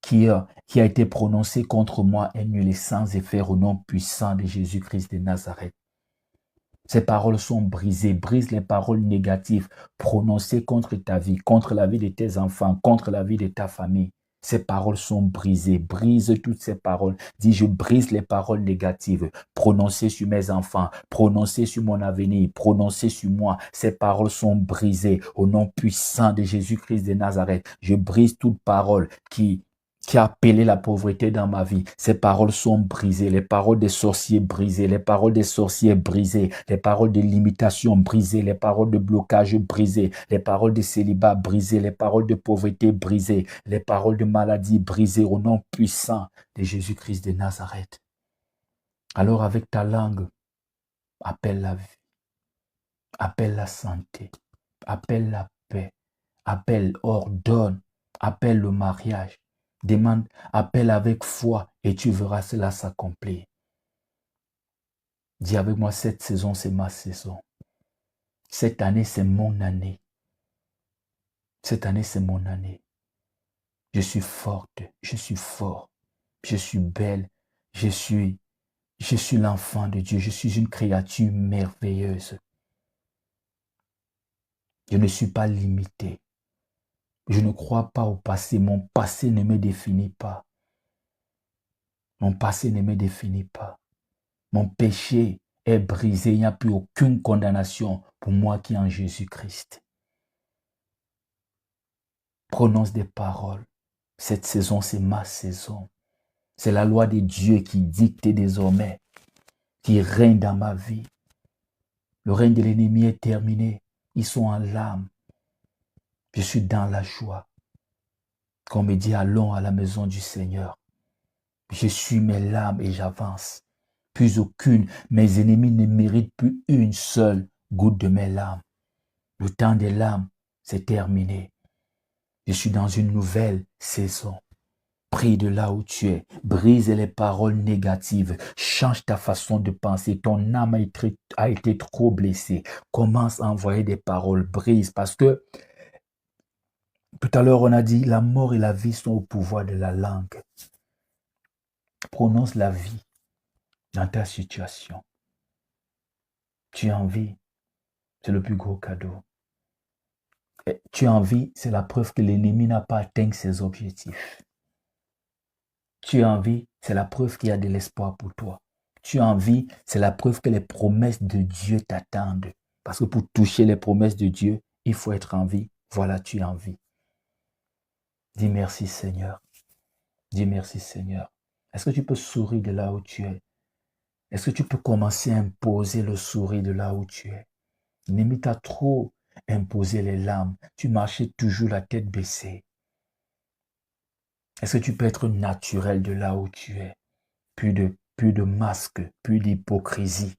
qui a été prononcée contre moi est nulle et sans effet au nom puissant de Jésus-Christ de Nazareth. Ces paroles sont brisées. Brise les paroles négatives prononcées contre ta vie, contre la vie de tes enfants, contre la vie de ta famille. Ces paroles sont brisées. Brise toutes ces paroles. Dis, je brise les paroles négatives prononcées sur mes enfants, prononcées sur mon avenir, prononcées sur moi. Ces paroles sont brisées au nom puissant de Jésus-Christ de Nazareth. Je brise toute parole qui a appelé la pauvreté dans ma vie. Ces paroles sont brisées. Les paroles des sorciers brisées. Les paroles des sorciers brisées. Les paroles de limitation brisées. Les paroles de blocage brisées. Les paroles de célibat brisées. Les paroles de pauvreté brisées. Les paroles de maladie brisées au nom puissant de Jésus-Christ de Nazareth. Alors avec ta langue, appelle la vie. Appelle la santé. Appelle la paix. Appelle, ordonne. Appelle le mariage. Demande, appelle avec foi et tu verras cela s'accomplir. Dis avec moi, cette saison, c'est ma saison. Cette année, c'est mon année. Cette année, c'est mon année. Je suis forte, je suis fort, je suis belle, je suis, je suis l'enfant de Dieu, je suis une créature merveilleuse. Je ne suis pas limité. Je ne crois pas au passé. Mon passé ne me définit pas. Mon passé ne me définit pas. Mon péché est brisé. Il n'y a plus aucune condamnation pour moi qui est en Jésus-Christ. Prononce des paroles. Cette saison, c'est ma saison. C'est la loi de Dieu qui dicte désormais, qui règne dans ma vie. Le règne de l'ennemi est terminé. Ils sont en larmes. Je suis dans la joie. Qu'on me dit, allons à la maison du Seigneur. Je suis mes larmes et j'avance. Plus aucune. Mes ennemis ne méritent plus une seule goutte de mes larmes. Le temps des larmes, c'est terminé. Je suis dans une nouvelle saison. Prie de là où tu es. Brise les paroles négatives. Change ta façon de penser. Ton âme a été trop blessée. Commence à envoyer des paroles. Brise. Parce que tout à l'heure, on a dit la mort et la vie sont au pouvoir de la langue. Prononce la vie dans ta situation. Tu es en vie. C'est le plus gros cadeau. Et tu es en vie, c'est la preuve que l'ennemi n'a pas atteint ses objectifs. Tu es en vie, c'est la preuve qu'il y a de l'espoir pour toi. Tu es en vie, c'est la preuve que les promesses de Dieu t'attendent. Parce que pour toucher les promesses de Dieu, il faut être en vie. Voilà, tu es en vie. Dis merci Seigneur. Dis merci Seigneur. Est-ce que tu peux sourire de là où tu es? Est-ce que tu peux commencer à imposer le sourire de là où tu es? L'ennemi t'a trop imposé les larmes. Tu marchais toujours la tête baissée. Est-ce que tu peux être naturel de là où tu es? Plus de masque, plus d'hypocrisie.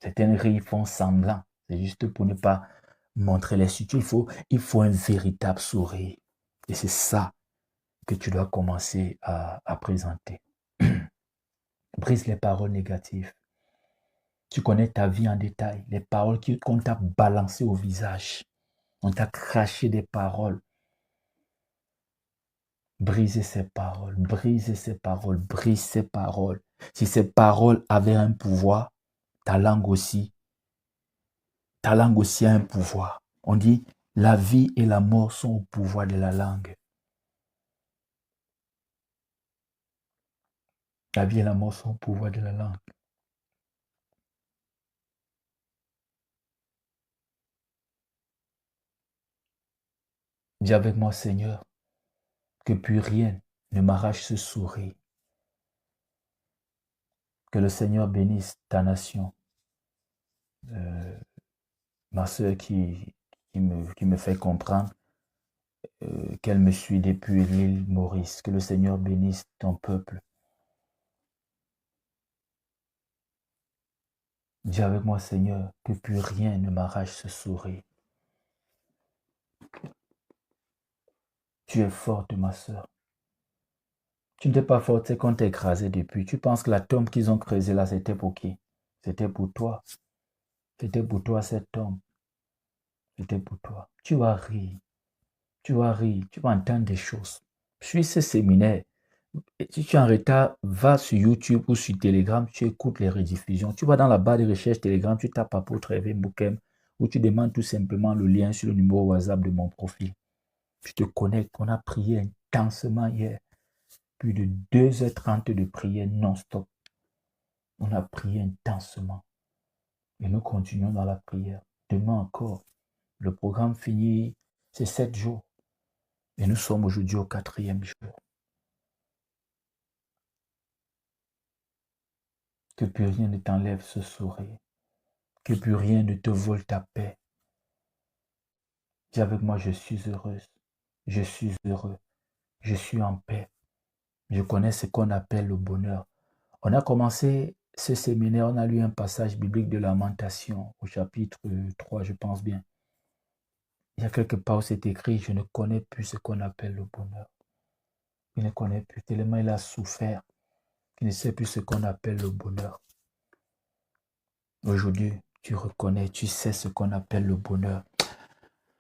Certaines rires font semblant. C'est juste pour ne pas montrer les situations. Il faut un véritable sourire. Et c'est ça que tu dois commencer à présenter. Brise les paroles négatives. Tu connais ta vie en détail. Les paroles qu'on t'a balancées au visage. On t'a craché des paroles. Brisez ces paroles, brisez ces paroles, brise ces paroles. Si ces paroles avaient un pouvoir, ta langue aussi a un pouvoir. On dit, la vie et la mort sont au pouvoir de la langue. La vie et la mort sont au pouvoir de la langue. Dis avec moi, Seigneur, que plus rien ne m'arrache ce sourire. Que le Seigneur bénisse ta nation. Ma soeur qui me fait comprendre qu'elle me suit depuis l'île Maurice. Que le Seigneur bénisse ton peuple. Dis avec moi, Seigneur, que plus rien ne m'arrache ce sourire. Tu es forte, ma soeur. Tu n'es pas forte, c'est qu'on t'a écrasé depuis. Tu penses que la tombe qu'ils ont creusée là, c'était pour qui? C'était pour toi. C'était pour toi, cette tombe. C'était pour toi. Tu vas rire. Tu vas rire. Tu vas entendre des choses. Suis ce séminaire. Et si tu es en retard, va sur YouTube ou sur Telegram, tu écoutes les rediffusions. Tu vas dans la barre de recherche Telegram, tu tapes Apôtre Hervé Mboukem, ou tu demandes tout simplement le lien sur le numéro WhatsApp de mon profil. Tu te connectes. On a prié intensement hier. Plus de 2h30 de prière non-stop. On a prié intensement. Et nous continuons dans la prière. Demain encore, le programme finit, c'est 7 jours. Et nous sommes aujourd'hui au 4e jour. Que plus rien ne t'enlève ce sourire. Que plus rien ne te vole ta paix. Dis avec moi, je suis heureuse. Je suis heureux. Je suis en paix. Je connais ce qu'on appelle le bonheur. On a commencé ce séminaire, on a lu un passage biblique de Lamentation au chapitre 3, je pense bien. Il y a quelque part où c'est écrit, je ne connais plus ce qu'on appelle le bonheur. Il ne connaît plus, tellement il a souffert, qu'il ne sait plus ce qu'on appelle le bonheur. Aujourd'hui, tu reconnais, tu sais ce qu'on appelle le bonheur.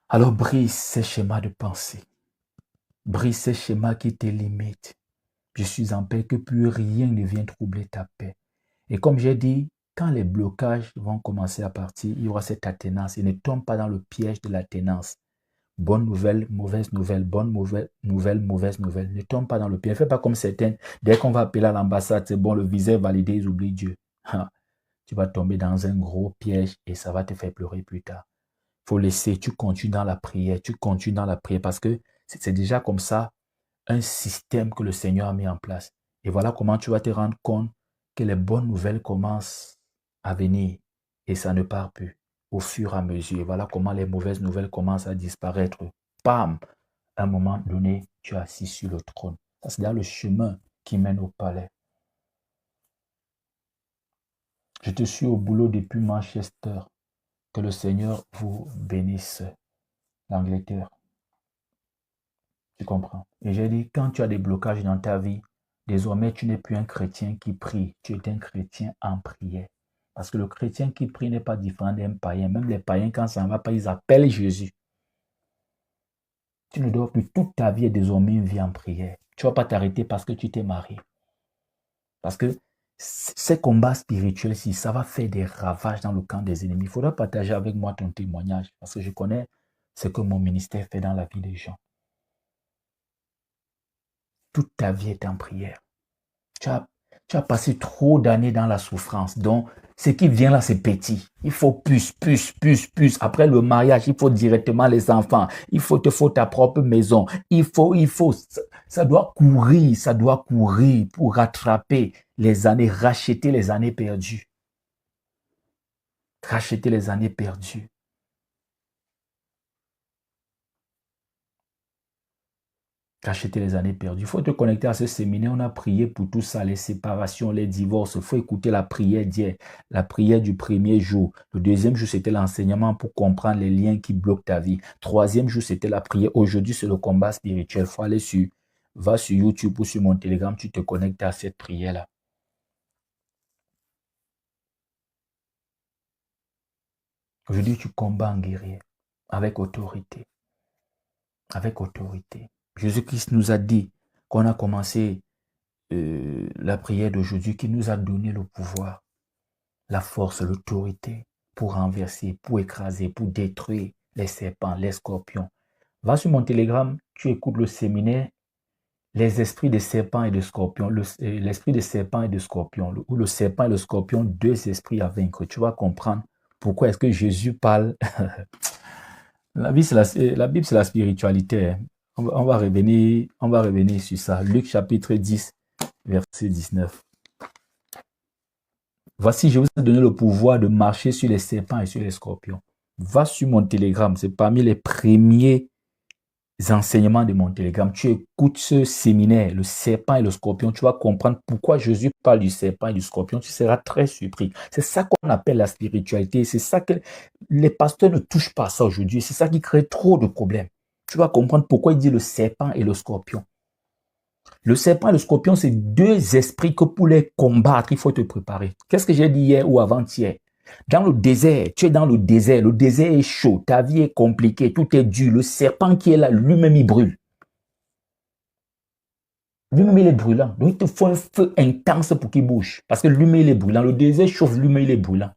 Alors brise ces schémas de pensée. Brise ces schémas qui te limitent. Je suis en paix, que plus rien ne vienne troubler ta paix. Et comme j'ai dit, quand les blocages vont commencer à partir, il y aura cette atténance. Et ne tombe pas dans le piège de l'atténance. Bonne nouvelle, mauvaise nouvelle, bonne nouvelle, mauvaise nouvelle. Ne tombe pas dans le piège. Ne fais pas comme certains. Dès qu'on va appeler à l'ambassade, c'est bon, le visa est validé, ils oublient Dieu. Tu vas tomber dans un gros piège et ça va te faire pleurer plus tard. Il faut laisser, tu continues dans la prière, tu continues dans la prière parce que c'est déjà comme ça un système que le Seigneur a mis en place. Et voilà comment tu vas te rendre compte que les bonnes nouvelles commencent à venir et ça ne part plus au fur et à mesure. Et voilà comment les mauvaises nouvelles commencent à disparaître. Bam! À un moment donné, tu es assis sur le trône. Ça, c'est là le chemin qui mène au palais. Je te suis au boulot depuis Manchester. Que le Seigneur vous bénisse. L'Angleterre. Tu comprends? Et j'ai dit, quand tu as des blocages dans ta vie, désormais, tu n'es plus un chrétien qui prie. Tu es un chrétien en prière. Parce que le chrétien qui prie n'est pas différent d'un païen. Même les païens, quand ça ne va pas, ils appellent Jésus. Tu ne dors plus. Toute ta vie est désormais une vie en prière. Tu ne vas pas t'arrêter parce que tu t'es marié. Parce que ces combats spirituels, si ça va faire des ravages dans le camp des ennemis, il faudra partager avec moi ton témoignage. Parce que je connais ce que mon ministère fait dans la vie des gens. Toute ta vie est en prière. Tu as passé trop d'années dans la souffrance. Donc, ce qui vient là, c'est petit. Il faut plus. Après le mariage, il faut directement les enfants. Il faut ta propre maison. Ça doit courir pour rattraper les années, racheter les années perdues. Racheter les années perdues. Racheter les années perdues. Il faut te connecter à ce séminaire. On a prié pour tout ça, les séparations, les divorces. Il faut écouter la prière d'hier, la prière du premier jour. Le deuxième jour, c'était l'enseignement pour comprendre les liens qui bloquent ta vie. Troisième jour, c'était la prière. Aujourd'hui, c'est le combat spirituel. Il faut aller va sur YouTube ou sur mon Telegram, tu te connectes à cette prière-là. Aujourd'hui, tu combats en guerrier, avec autorité. Avec autorité. Jésus-Christ nous a dit qu'on a commencé la prière d'aujourd'hui, qui nous a donné le pouvoir, la force, l'autorité pour renverser, pour écraser, pour détruire les serpents, les scorpions. Va sur mon Telegram, tu écoutes le séminaire, les esprits de serpents et de scorpions, l'esprit de serpent et de scorpion, ou le serpent et le scorpion, deux esprits à vaincre. Tu vas comprendre pourquoi est-ce que Jésus parle. La Bible, c'est la spiritualité. On va revenir sur ça. Luc chapitre 10, verset 19. Voici, je vous ai donné le pouvoir de marcher sur les serpents et sur les scorpions. Va sur mon Telegram, c'est parmi les premiers enseignements de mon Telegram. Tu écoutes ce séminaire, le serpent et le scorpion, tu vas comprendre pourquoi Jésus parle du serpent et du scorpion. Tu seras très surpris. C'est ça qu'on appelle la spiritualité. C'est ça que les pasteurs ne touchent pas à ça aujourd'hui. C'est ça qui crée trop de problèmes. Tu vas comprendre pourquoi il dit le serpent et le scorpion. Le serpent et le scorpion, c'est deux esprits que pour les combattre, il faut te préparer. Qu'est-ce que j'ai dit hier ou avant-hier? Dans le désert, tu es dans le désert est chaud, ta vie est compliquée, tout est dur. Le serpent qui est là, lui-même, il brûle. Lui-même, il est brûlant. Donc, il te faut un feu intense pour qu'il bouge. Parce que lui-même, il est brûlant. Le désert chauffe, lui-même, il est brûlant.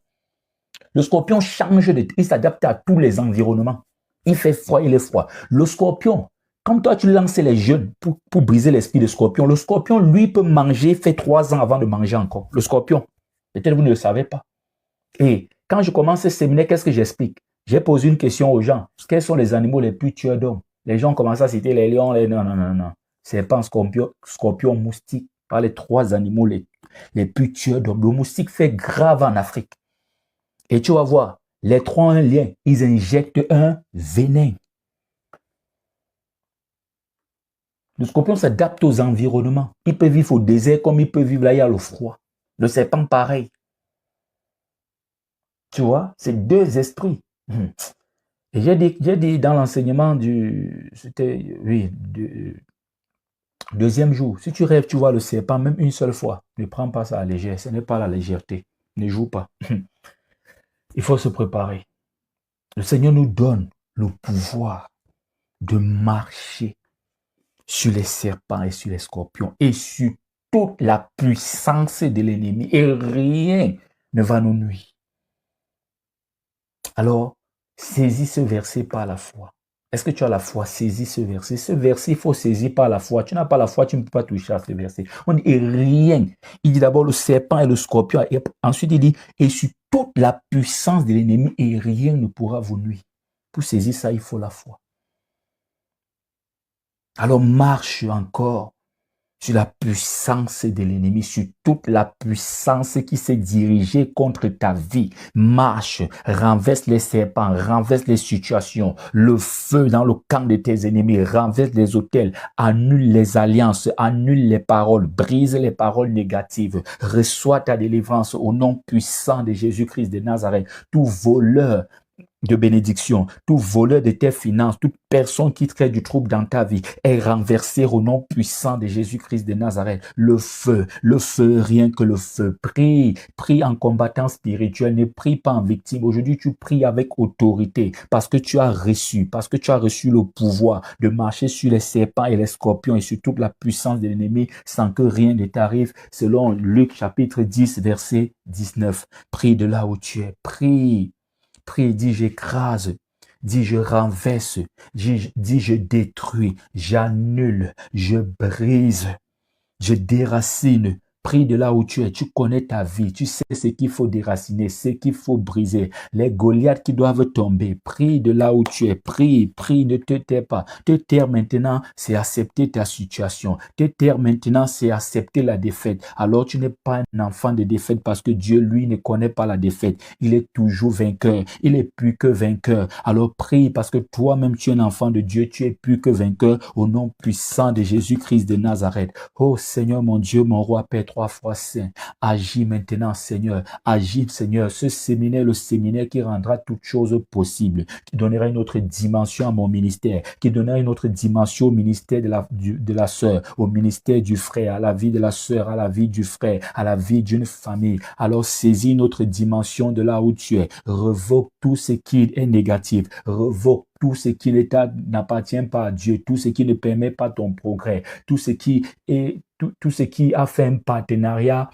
Le scorpion change il s'adapte à tous les environnements. Il fait froid, il est froid. Le scorpion, quand toi, tu lances les jeunes pour briser l'esprit du scorpion, le scorpion, lui, peut manger, fait 3 ans avant de manger encore. Le scorpion. Peut-être que vous ne le savez pas. Et quand je commence ce séminaire, qu'est-ce que j'explique? J'ai posé une question aux gens. Quels sont les animaux les plus tueurs d'hommes? Les gens commencent à citer les lions, les... Non. Serpent, scorpion, moustique. Par les 3 animaux les plus tueurs d'hommes. Le moustique fait grave en Afrique. Et tu vas voir, les 3 ont un lien. Ils injectent un venin. Le scorpion s'adapte aux environnements. Il peut vivre au désert comme il peut vivre là, il y a le froid. Le serpent, pareil. Tu vois, c'est 2 esprits. Et j'ai dit dans l'enseignement deuxième jour, si tu rêves, tu vois le serpent même une seule fois, ne prends pas ça à légère, ce n'est pas la légèreté, ne joue pas. Il faut se préparer. Le Seigneur nous donne le pouvoir de marcher sur les serpents et sur les scorpions et sur toute la puissance de l'ennemi et rien ne va nous nuire. Alors, saisis ce verset par la foi. Est-ce que tu as la foi? Saisis ce verset. Ce verset, il faut saisir par la foi. Tu n'as pas la foi, tu ne peux pas toucher à ce verset. On dit et rien. Il dit d'abord le serpent et le scorpion. Et ensuite, il dit et sur toute la puissance de l'ennemi et rien ne pourra vous nuire. Pour saisir ça, il faut la foi. Alors marche encore sur la puissance de l'ennemi, sur toute la puissance qui s'est dirigée contre ta vie. Marche, renverse les serpents, renverse les situations, le feu dans le camp de tes ennemis, renverse les autels, annule les alliances, annule les paroles, brise les paroles négatives, reçois ta délivrance au nom puissant de Jésus-Christ de Nazareth. Tout voleur de bénédiction, tout voleur de tes finances, toute personne qui crée du trouble dans ta vie est renversée au nom puissant de Jésus-Christ de Nazareth. Le feu, rien que le feu. Prie, prie en combattant spirituel, ne prie pas en victime. Aujourd'hui, tu pries avec autorité parce que tu as reçu le pouvoir de marcher sur les serpents et les scorpions et sur toute la puissance de l'ennemi sans que rien ne t'arrive. Selon Luc chapitre 10, verset 19. Prie de là où tu es. Prie. Prie, dis j'écrase, dis je renverse, dis je détruis, j'annule, je brise, je déracine. Prie de là où tu es, tu connais ta vie, tu sais ce qu'il faut déraciner, ce qu'il faut briser, les Goliaths qui doivent tomber. Prie de là où tu es, prie, ne te tais pas. Te taire maintenant, c'est accepter ta situation. Te taire maintenant, c'est accepter la défaite. Alors tu n'es pas un enfant de défaite parce que Dieu, lui, ne connaît pas la défaite. Il est toujours vainqueur, il est plus que vainqueur. Alors prie parce que toi-même, tu es un enfant de Dieu, tu es plus que vainqueur au nom puissant de Jésus-Christ de Nazareth. Oh Seigneur, mon Dieu, mon roi, Père, 3 fois saint, agis maintenant, Seigneur. Agis, Seigneur. Ce séminaire, le séminaire qui rendra toutes choses possibles, qui donnera une autre dimension à mon ministère, qui donnera une autre dimension au ministère de la sœur, au ministère du frère, à la vie de la sœur, à la vie du frère, à la vie d'une famille. Alors saisis une autre dimension de là où tu es. Revoque tout ce qui est négatif. Revoque tout ce qui n'appartient pas à Dieu, tout ce qui ne permet pas ton progrès, tout ce qui a fait un partenariat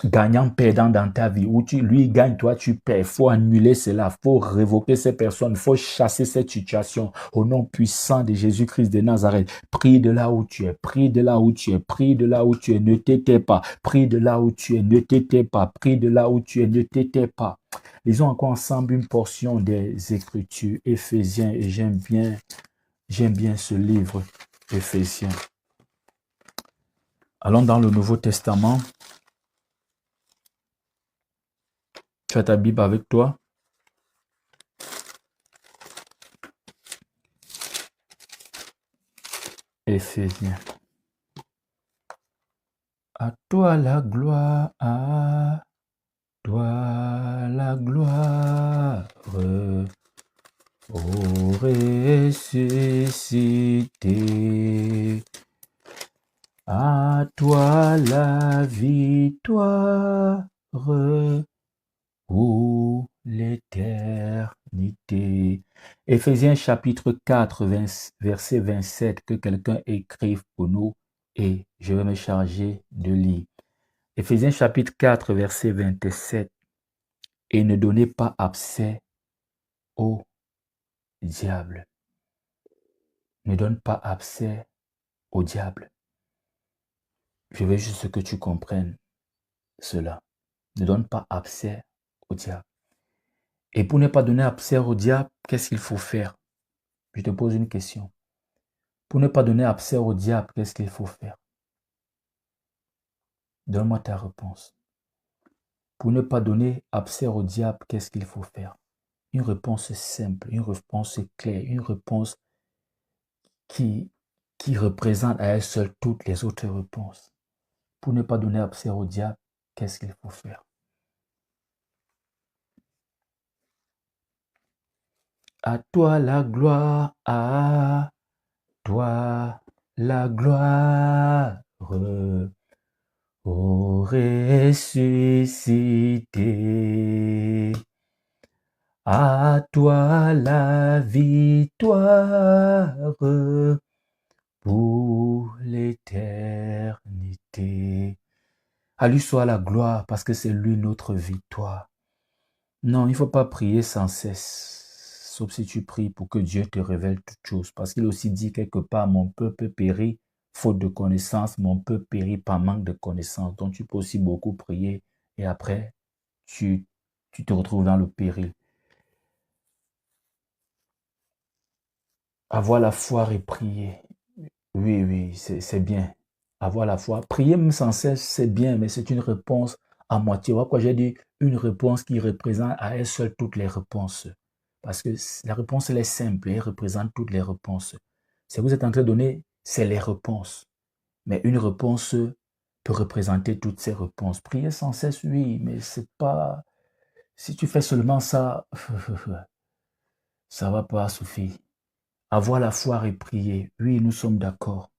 gagnant-perdant dans ta vie, où lui gagne, toi tu perds. Il faut annuler cela, il faut révoquer ces personnes, il faut chasser cette situation au nom puissant de Jésus-Christ de Nazareth. Prie de là où tu es, prie de là où tu es, prie de là où tu es, ne t'étais pas, prie de là où tu es, ne t'étais pas, prie de là où tu es, ne t'étais pas. Lisons encore ensemble une portion des Écritures, Éphésiens, et j'aime bien ce livre, Éphésiens. Allons dans le Nouveau Testament. Tu as ta Bible avec toi? Éphésiens. À toi la gloire, à toi la gloire, ô ressuscité. À toi la victoire, ou l'éternité. Éphésiens chapitre 4, verset 27, que quelqu'un écrive pour nous et je vais me charger de lire. Éphésiens chapitre 4, verset 27. Et ne donnez pas accès au diable. Ne donne pas accès au diable. Je veux juste que tu comprennes cela. Ne donne pas accès au diable. Et pour ne pas donner accès au diable, qu'est-ce qu'il faut faire? Je te pose une question. Pour ne pas donner accès au diable, qu'est-ce qu'il faut faire? Donne-moi ta réponse. Pour ne pas donner accès au diable, qu'est-ce qu'il faut faire? Une réponse simple, une réponse claire, une réponse qui représente à elle seule toutes les autres réponses. Pour ne pas donner accès au diable, qu'est-ce qu'il faut faire? À toi la gloire, à toi la gloire, ô ressuscité. À toi la victoire, pour l'éternité. À lui soit la gloire parce que c'est lui notre victoire. Non, il ne faut pas prier sans cesse, sauf si tu pries pour que Dieu te révèle toutes choses. Parce qu'il aussi dit quelque part, mon peuple périt faute de connaissance, mon peuple périt par manque de connaissance. Donc tu peux aussi beaucoup prier et après, tu te retrouves dans le péril. Avoir la foi et prier. Oui, c'est bien. Avoir la foi. Prier même sans cesse, c'est bien, mais c'est une réponse à moitié. Voilà pourquoi j'ai dit une réponse qui représente à elle seule toutes les réponses. Parce que la réponse, elle est simple, elle représente toutes les réponses. Ce que vous êtes en train de donner, c'est les réponses. Mais une réponse peut représenter toutes ces réponses. Prier sans cesse, oui, mais c'est pas... Si tu fais seulement ça, ça va pas suffire. Avoir la foi et prier, oui, nous sommes d'accord.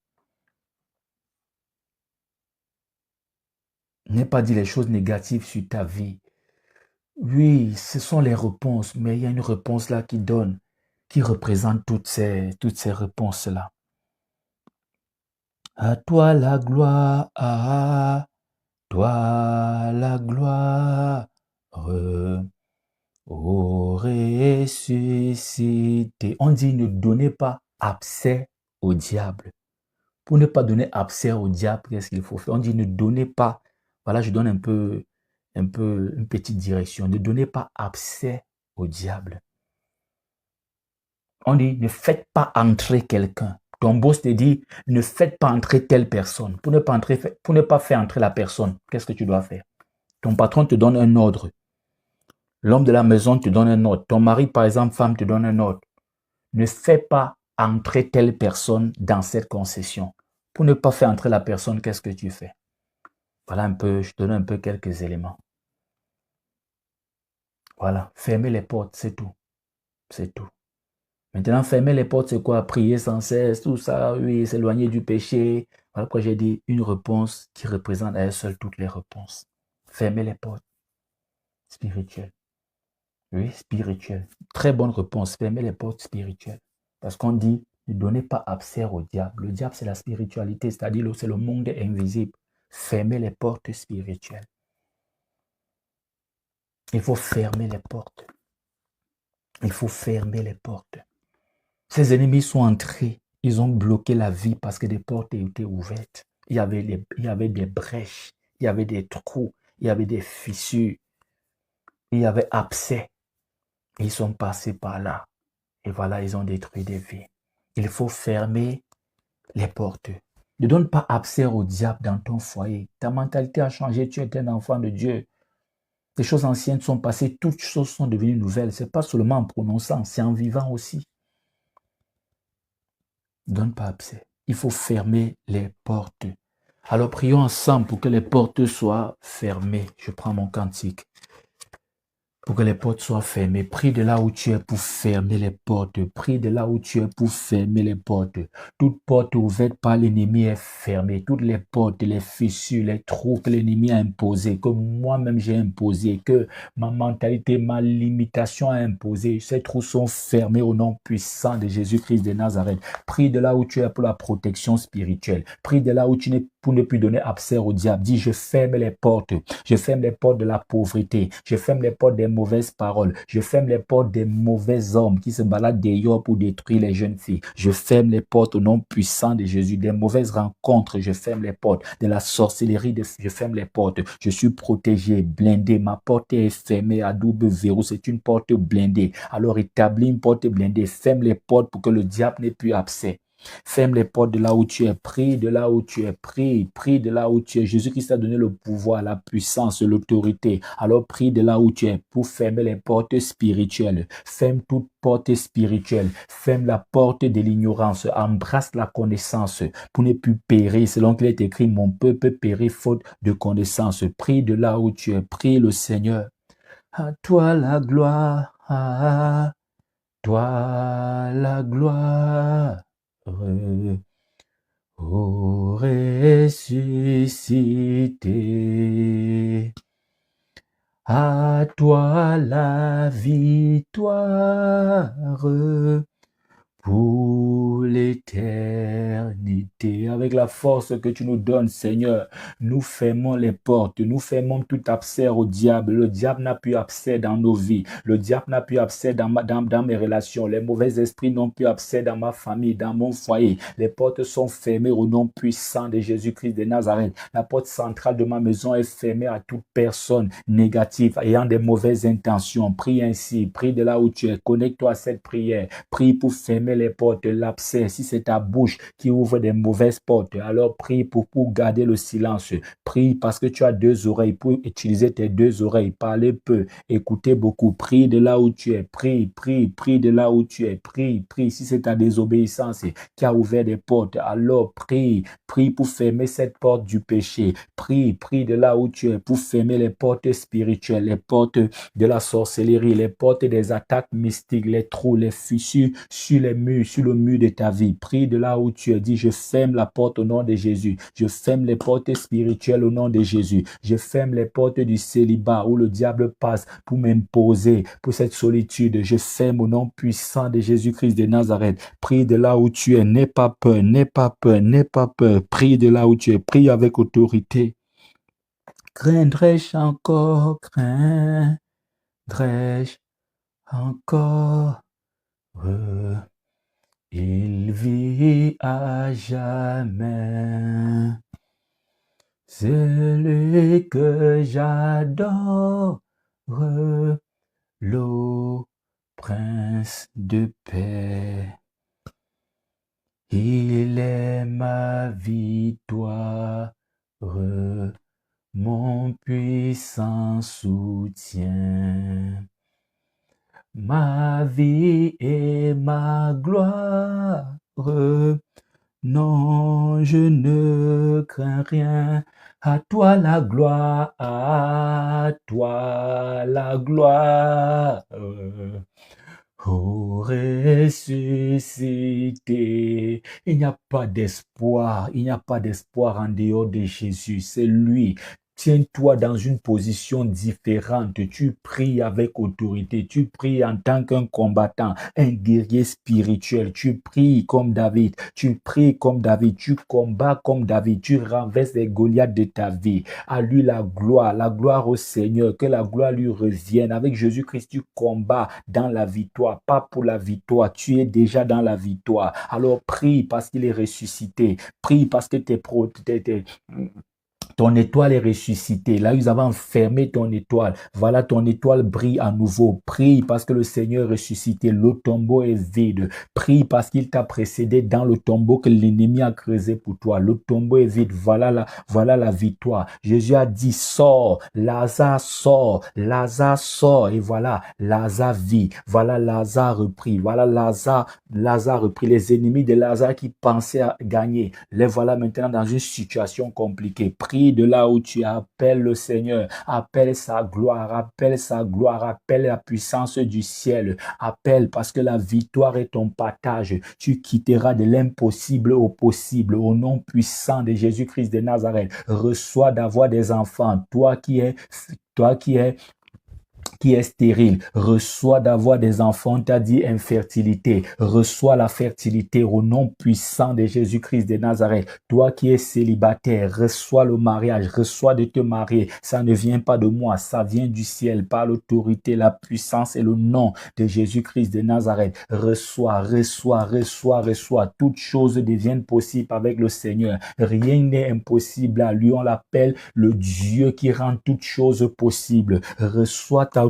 N'aie pas dit les choses négatives sur ta vie. Oui, ce sont les réponses, mais il y a une réponse là qui donne, qui représente toutes ces réponses-là. À toi la gloire, à toi la gloire, ô ressuscité. On dit ne donnez pas accès au diable. Pour ne pas donner accès au diable, qu'est-ce qu'il faut faire? On dit ne donnez pas, voilà, je donne une petite direction, ne donnez pas accès au diable. On dit ne faites pas entrer quelqu'un. Ton boss te dit ne faites pas entrer telle personne. Pour ne pas faire entrer la personne, qu'est-ce que tu dois faire? Ton patron te donne un ordre. L'homme de la maison te donne un ordre. Ton mari, par exemple, femme, te donne un ordre. Ne fais pas entrer telle personne dans cette concession. Pour ne pas faire entrer la personne, qu'est-ce que tu fais? Voilà un peu, je te donne un peu quelques éléments. Voilà, fermer les portes, c'est tout. C'est tout. Maintenant, fermer les portes, c'est quoi? Prier sans cesse, tout ça, oui, s'éloigner du péché. Voilà pourquoi j'ai dit une réponse qui représente à elle seule toutes les réponses. Fermer les portes spirituelles. Oui, spirituelles. Très bonne réponse, fermer les portes spirituelles. Parce qu'on dit, ne donnez pas accès au diable. Le diable, c'est la spiritualité, c'est-à-dire c'est le monde invisible. Fermer les portes spirituelles. Il faut fermer les portes. Il faut fermer les portes. Ces ennemis sont entrés. Ils ont bloqué la vie parce que des portes étaient ouvertes. Il y avait des brèches. Il y avait des trous. Il y avait des fissures. Il y avait abcès. Ils sont passés par là. Et voilà, ils ont détruit des vies. Il faut fermer les portes. Ne donne pas accès au diable dans ton foyer. Ta mentalité a changé. Tu es un enfant de Dieu. Les choses anciennes sont passées. Toutes choses sont devenues nouvelles. Ce n'est pas seulement en prononçant, c'est en vivant aussi. Donne pas accès. Il faut fermer les portes. Alors prions ensemble pour que les portes soient fermées. Je prends mon cantique. Pour que les portes soient fermées. Prie de là où tu es pour fermer les portes. Prie de là où tu es pour fermer les portes. Toute porte ouverte par l'ennemi est fermée. Toutes les portes, les fissures, les trous que l'ennemi a imposés, que moi-même j'ai imposés, que ma mentalité, ma limitation a imposé. Ces trous sont fermés au nom puissant de Jésus-Christ de Nazareth. Prie de là où tu es pour la protection spirituelle. Prie de là où tu es pour ne plus donner accès au diable. Dis, je ferme les portes. Je ferme les portes de la pauvreté. Je ferme les portes des mauvaises paroles. Je ferme les portes des mauvais hommes qui se baladent dehors pour détruire les jeunes filles. Je ferme les portes au nom puissant de Jésus. Des mauvaises rencontres, je ferme les portes. De la sorcellerie, je ferme les portes. Je suis protégé, blindé. Ma porte est fermée à double verrou. C'est une porte blindée. Alors établis une porte blindée. Ferme les portes pour que le diable n'ait plus accès. Ferme les portes de là où tu es, prie de là où tu es, prie de là où tu es. Jésus-Christ a donné le pouvoir, la puissance, l'autorité. Alors prie de là où tu es pour fermer les portes spirituelles. Ferme toute porte spirituelle. Ferme la porte de l'ignorance. Embrasse la connaissance pour ne plus périr. Selon qu'il est écrit, mon peuple périt faute de connaissance. Prie de là où tu es, prie le Seigneur. À toi la gloire, à toi la gloire. Ô ressuscité, à toi la victoire pour l'éternité. autorité, avec la force que tu nous donnes, Seigneur, nous fermons les portes, nous fermons tout accès au diable. Le diable n'a plus accès dans nos vies. Le diable n'a plus accès dans mes relations. Les mauvais esprits n'ont plus accès dans ma famille, dans mon foyer. Les portes sont fermées au nom puissant de Jésus-Christ de Nazareth. La porte centrale de ma maison est fermée à toute personne négative ayant des mauvaises intentions. Prie ainsi, prie de là où tu es. Connecte-toi à cette prière. Prie pour fermer les portes, l'abcès. Si c'est ta bouche qui ouvre des mauvaises portes, alors prie pour garder le silence. Prie parce que tu as deux oreilles pour utiliser tes deux oreilles. Parler peu, écouter beaucoup. Prie de là où tu es. Prie de là où tu es. Prie. Si c'est ta désobéissance qui a ouvert des portes, alors prie pour fermer cette porte du péché. Prie de là où tu es pour fermer les portes spirituelles, les portes de la sorcellerie, les portes des attaques mystiques, les trous, les fissures sur les murs, sur le mur de ta vie. Prie de là où tu es. Dis, je ferme la porte au nom de Jésus. Je ferme les portes spirituelles au nom de Jésus. Je ferme les portes du célibat où le diable passe pour m'imposer, pour cette solitude. Je ferme au nom puissant de Jésus-Christ de Nazareth. Prie de là où tu es. N'aie pas peur, n'aie pas peur, n'aie pas peur. Prie de là où tu es. Prie avec autorité. Craindrais-je encore, craindrais-je encore? Il vit à jamais. Celui que j'adore, le Prince de paix. Il est ma victoire, mon puissant soutien. Ma vie et ma gloire, non, je ne crains rien. À toi la gloire, à toi la gloire. Oh, ressuscité. Il n'y a pas d'espoir en dehors de Jésus. C'est lui. Tiens-toi dans une position différente. Tu pries avec autorité. Tu pries en tant qu'un combattant, un guerrier spirituel. Tu pries comme David. Tu pries comme David. Tu combats comme David. Tu renverses les Goliaths de ta vie. À lui la gloire au Seigneur. Que la gloire lui revienne. Avec Jésus-Christ, tu combats dans la victoire. Pas pour la victoire. Tu es déjà dans la victoire. Alors prie parce qu'il est ressuscité. Prie parce que ton étoile est ressuscitée. Là, ils avaient enfermé ton étoile. Voilà, ton étoile brille à nouveau. Prie parce que le Seigneur est ressuscité. Le tombeau est vide. Prie parce qu'il t'a précédé dans le tombeau que l'ennemi a creusé pour toi. Le tombeau est vide. Voilà la victoire. Jésus a dit, sors. Lazare sort. Lazare sort. Et voilà, Lazare vit. Voilà, Lazare repris. Voilà, Lazare repris. Les ennemis de Lazare qui pensaient à gagner. Les voilà maintenant dans une situation compliquée. Prie de là où tu appelles le Seigneur, appelle sa gloire, appelle la puissance du ciel, appelle parce que la victoire est ton partage. Tu quitteras de l'impossible au possible au nom puissant de Jésus-Christ de Nazareth. Reçois d'avoir des enfants, toi qui es stérile, reçois d'avoir des enfants, t'as dit infertilité, reçois la fertilité au nom puissant de Jésus-Christ de Nazareth. Toi qui es célibataire, reçois le mariage, reçois de te marier. Ça ne vient pas de moi, ça vient du ciel par l'autorité, la puissance et le nom de Jésus-Christ de Nazareth. Reçois. Toutes choses deviennent possibles avec le Seigneur. Rien n'est impossible à lui. On l'appelle le Dieu qui rend toutes choses possibles. Reçois ta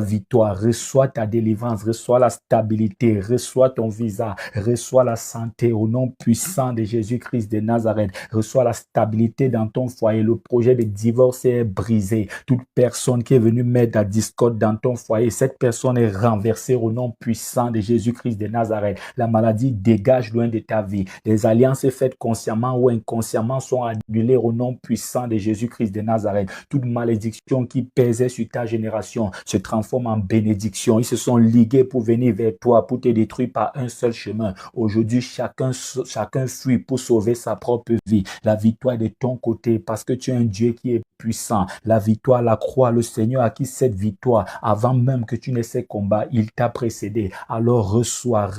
victoire, reçois ta délivrance, reçois la stabilité, reçois ton visa, reçois la santé au nom puissant de Jésus-Christ de Nazareth, reçois la stabilité dans ton foyer. Le projet de divorce est brisé. Toute personne qui est venue mettre la discorde dans ton foyer, cette personne est renversée au nom puissant de Jésus-Christ de Nazareth. La maladie dégage loin de ta vie. Les alliances faites consciemment ou inconsciemment sont annulées au nom puissant de Jésus-Christ de Nazareth. Toute malédiction qui pesait sur ta génération séparation se transforme en bénédiction. Ils se sont ligués pour venir vers toi, pour te détruire par un seul chemin. Aujourd'hui, chacun fuit pour sauver sa propre vie. La victoire est de ton côté parce que tu es un Dieu qui est puissant. La victoire, la croix, le Seigneur a acquis cette victoire avant même que tu n'aies ces combats. Il t'a précédé. Alors reçois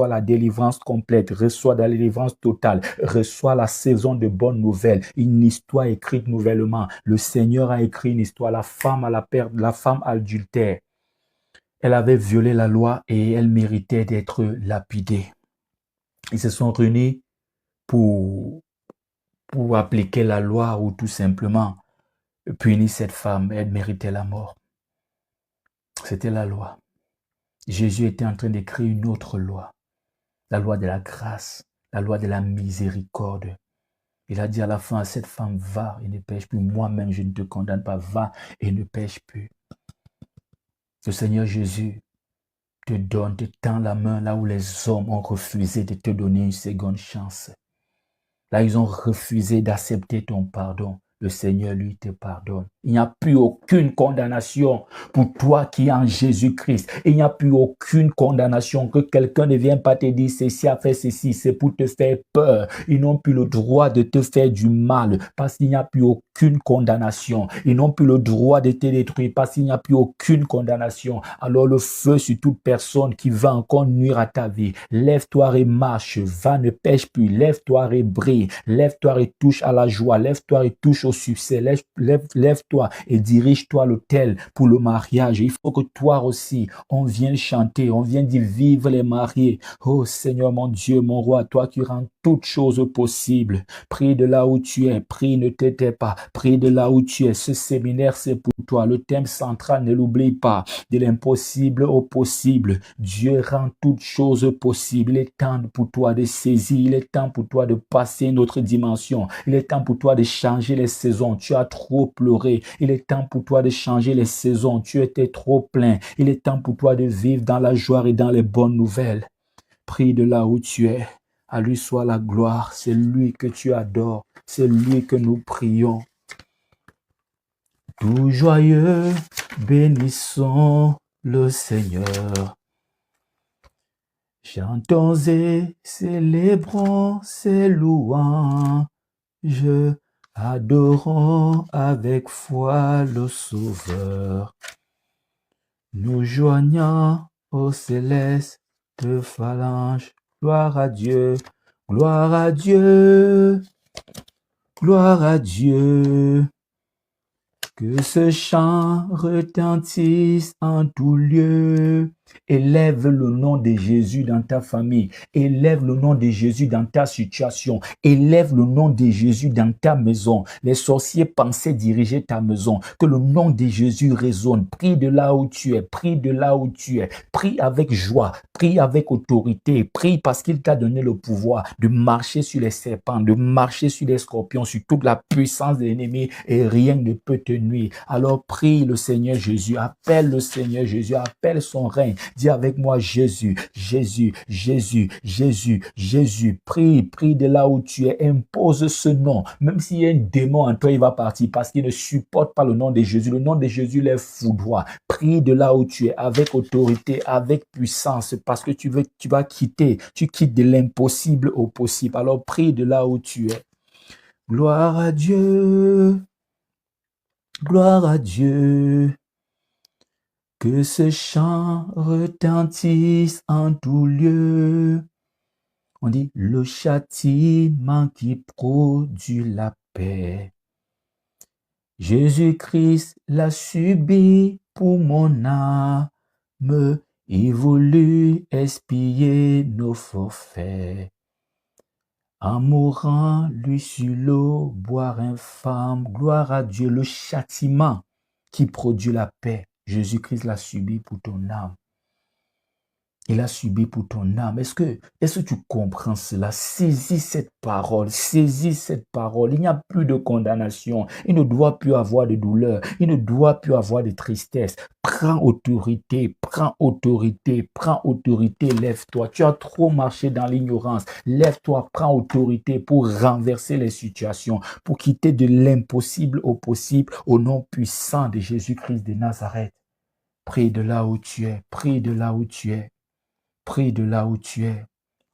la délivrance complète, reçois la délivrance totale, reçois la saison de bonnes nouvelles, une histoire écrite nouvellement. Le Seigneur a écrit une histoire. La femme à la perte, la femme adultère, elle avait violé la loi et elle méritait d'être lapidée. Ils se sont réunis pour appliquer la loi ou tout simplement punir cette femme. Elle méritait la mort. C'était la loi. Jésus était en train d'écrire une autre loi, la loi de la grâce, la loi de la miséricorde. Il a dit à la fin à cette femme, va et ne pêche plus. Moi-même, je ne te condamne pas, va et ne pêche plus. Le Seigneur Jésus te tend la main là où les hommes ont refusé de te donner une seconde chance. Là, ils ont refusé d'accepter ton pardon. Le Seigneur, lui, te pardonne. Il n'y a plus aucune condamnation pour toi qui es en Jésus-Christ. Il n'y a plus aucune condamnation que quelqu'un ne vienne pas te dire ceci a fait ceci, c'est pour te faire peur. Ils n'ont plus le droit de te faire du mal parce qu'il n'y a plus aucune condamnation. Ils n'ont plus le droit de te détruire parce qu'il n'y a plus aucune condamnation. Alors le feu sur toute personne qui va encore nuire à ta vie. Lève-toi et marche, va, ne pêche plus. Lève-toi et brille. Lève-toi et touche à la joie. Lève-toi et touche au succès. Lève-toi et dirige-toi à l'autel pour le mariage. Il faut que toi aussi, on vienne chanter, on vienne dire vive les mariés. Oh Seigneur mon Dieu, mon roi, toi qui rends toutes choses possibles. Prie de là où tu es, prie, ne t'étais pas. Prie de là où tu es. Ce séminaire, c'est pour toi. Le thème central, ne l'oublie pas. De l'impossible au possible. Dieu rend toutes choses possibles. Il est temps pour toi de saisir. Il est temps pour toi de passer une autre dimension. Il est temps pour toi de changer les saisons. Tu as trop pleuré. Il est temps pour toi de changer les saisons. Tu étais trop plein. Il est temps pour toi de vivre dans la joie et dans les bonnes nouvelles. Prie de là où tu es. À lui soit la gloire. C'est lui que tu adores. C'est lui que nous prions. Tout joyeux, bénissons le Seigneur. Chantons et célébrons ses louanges. Adorons avec foi le Sauveur. Nous joignons au céleste phalange. Gloire à Dieu, gloire à Dieu, gloire à Dieu. Que ce chant retentisse en tout lieu. Élève le nom de Jésus dans ta famille. Élève le nom de Jésus dans ta situation. Élève le nom de Jésus dans ta maison. Les sorciers pensaient diriger ta maison. Que le nom de Jésus résonne. Prie de là où tu es. Prie de là où tu es. Prie avec joie. Prie avec autorité. Prie parce qu'il t'a donné le pouvoir de marcher sur les serpents, de marcher sur les scorpions, sur toute la puissance de l'ennemi et rien ne peut te nuire. Alors prie le Seigneur Jésus. Appelle le Seigneur Jésus. Appelle son règne. Dis avec moi Jésus, Jésus, Jésus, Jésus, Jésus. Prie, prie de là où tu es. Impose ce nom. Même s'il y a un démon en toi, il va partir parce qu'il ne supporte pas le nom de Jésus. Le nom de Jésus les foudroie. Prie de là où tu es avec autorité, avec puissance parce que tu vas quitter. Tu quittes de l'impossible au possible. Alors prie de là où tu es. Gloire à Dieu. Gloire à Dieu. Que ce chant retentisse en tout lieu. On dit le châtiment qui produit la paix. Jésus-Christ l'a subi pour mon âme. Il voulut expier nos forfaits. En mourant, lui sur l'eau, boire infâme. Gloire à Dieu, le châtiment qui produit la paix. Jésus-Christ l'a subi pour ton âme. Il a subi pour ton âme. Est-ce que tu comprends cela? Saisis cette parole. Saisis cette parole. Il n'y a plus de condamnation. Il ne doit plus avoir de douleur. Il ne doit plus avoir de tristesse. Prends autorité. Prends autorité. Prends autorité. Lève-toi. Tu as trop marché dans l'ignorance. Lève-toi. Prends autorité pour renverser les situations. Pour quitter de l'impossible au possible au nom puissant de Jésus-Christ de Nazareth. Prie de là où tu es. Prie de là où tu es. Prie de là où tu es.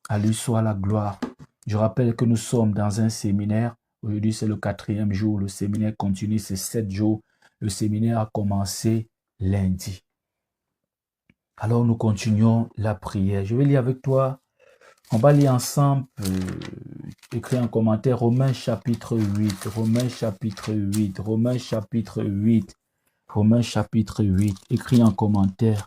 À lui soit la gloire. Je rappelle que nous sommes dans un séminaire. Aujourd'hui, c'est le 4e jour. Le séminaire continue, c'est 7 jours. Le séminaire a commencé lundi. Alors, nous continuons la prière. Je vais lire avec toi. On va lire ensemble. Écris un commentaire. Romains chapitre 8. Romains chapitre 8. Romains chapitre 8. Romains chapitre 8. Écris un commentaire.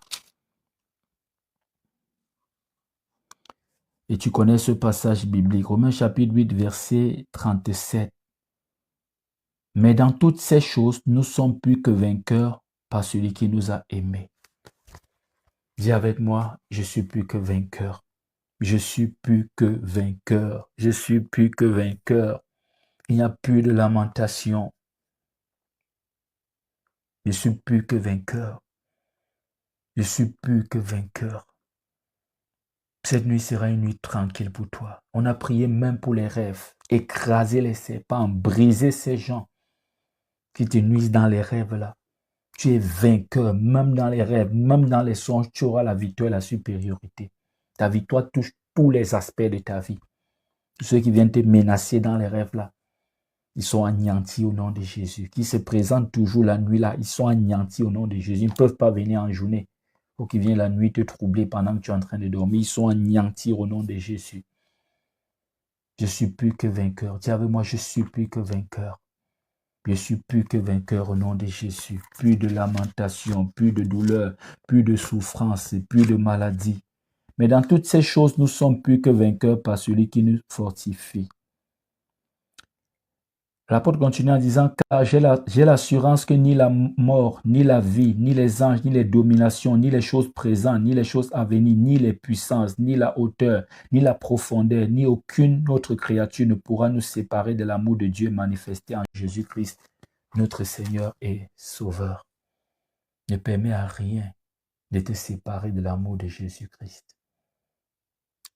Et tu connais ce passage biblique. Romains chapitre 8, verset 37. Mais dans toutes ces choses, nous sommes plus que vainqueurs par celui qui nous a aimés. Dis avec moi, je suis plus que vainqueur. Je suis plus que vainqueur. Je suis plus que vainqueur. Il n'y a plus de lamentation. Je suis plus que vainqueur. Je suis plus que vainqueur. Cette nuit sera une nuit tranquille pour toi. On a prié même pour les rêves. Écraser les serpents, briser ces gens qui te nuisent dans les rêves là. Tu es vainqueur, même dans les rêves, même dans les songes, tu auras la victoire et la supériorité. Ta victoire touche tous les aspects de ta vie. Tous ceux qui viennent te menacer dans les rêves là, ils sont anéantis au nom de Jésus. Qui se présentent toujours la nuit là, ils sont anéantis au nom de Jésus. Ils ne peuvent pas venir en journée. Il faut qu'ils viennent la nuit te troubler pendant que tu es en train de dormir. Ils sont anéantis au nom de Jésus. Je suis plus que vainqueur. Dis avec moi, je suis plus que vainqueur. Je suis plus que vainqueur au nom de Jésus. Plus de lamentation, plus de douleur, plus de souffrance, plus de maladie. Mais dans toutes ces choses, nous sommes plus que vainqueurs par celui qui nous fortifie. L'apôtre continue en disant, car j'ai l'assurance que ni la mort, ni la vie, ni les anges, ni les dominations, ni les choses présentes, ni les choses à venir, ni les puissances, ni la hauteur, ni la profondeur, ni aucune autre créature ne pourra nous séparer de l'amour de Dieu manifesté en Jésus-Christ, notre Seigneur et Sauveur. Ne permet à rien de te séparer de l'amour de Jésus-Christ.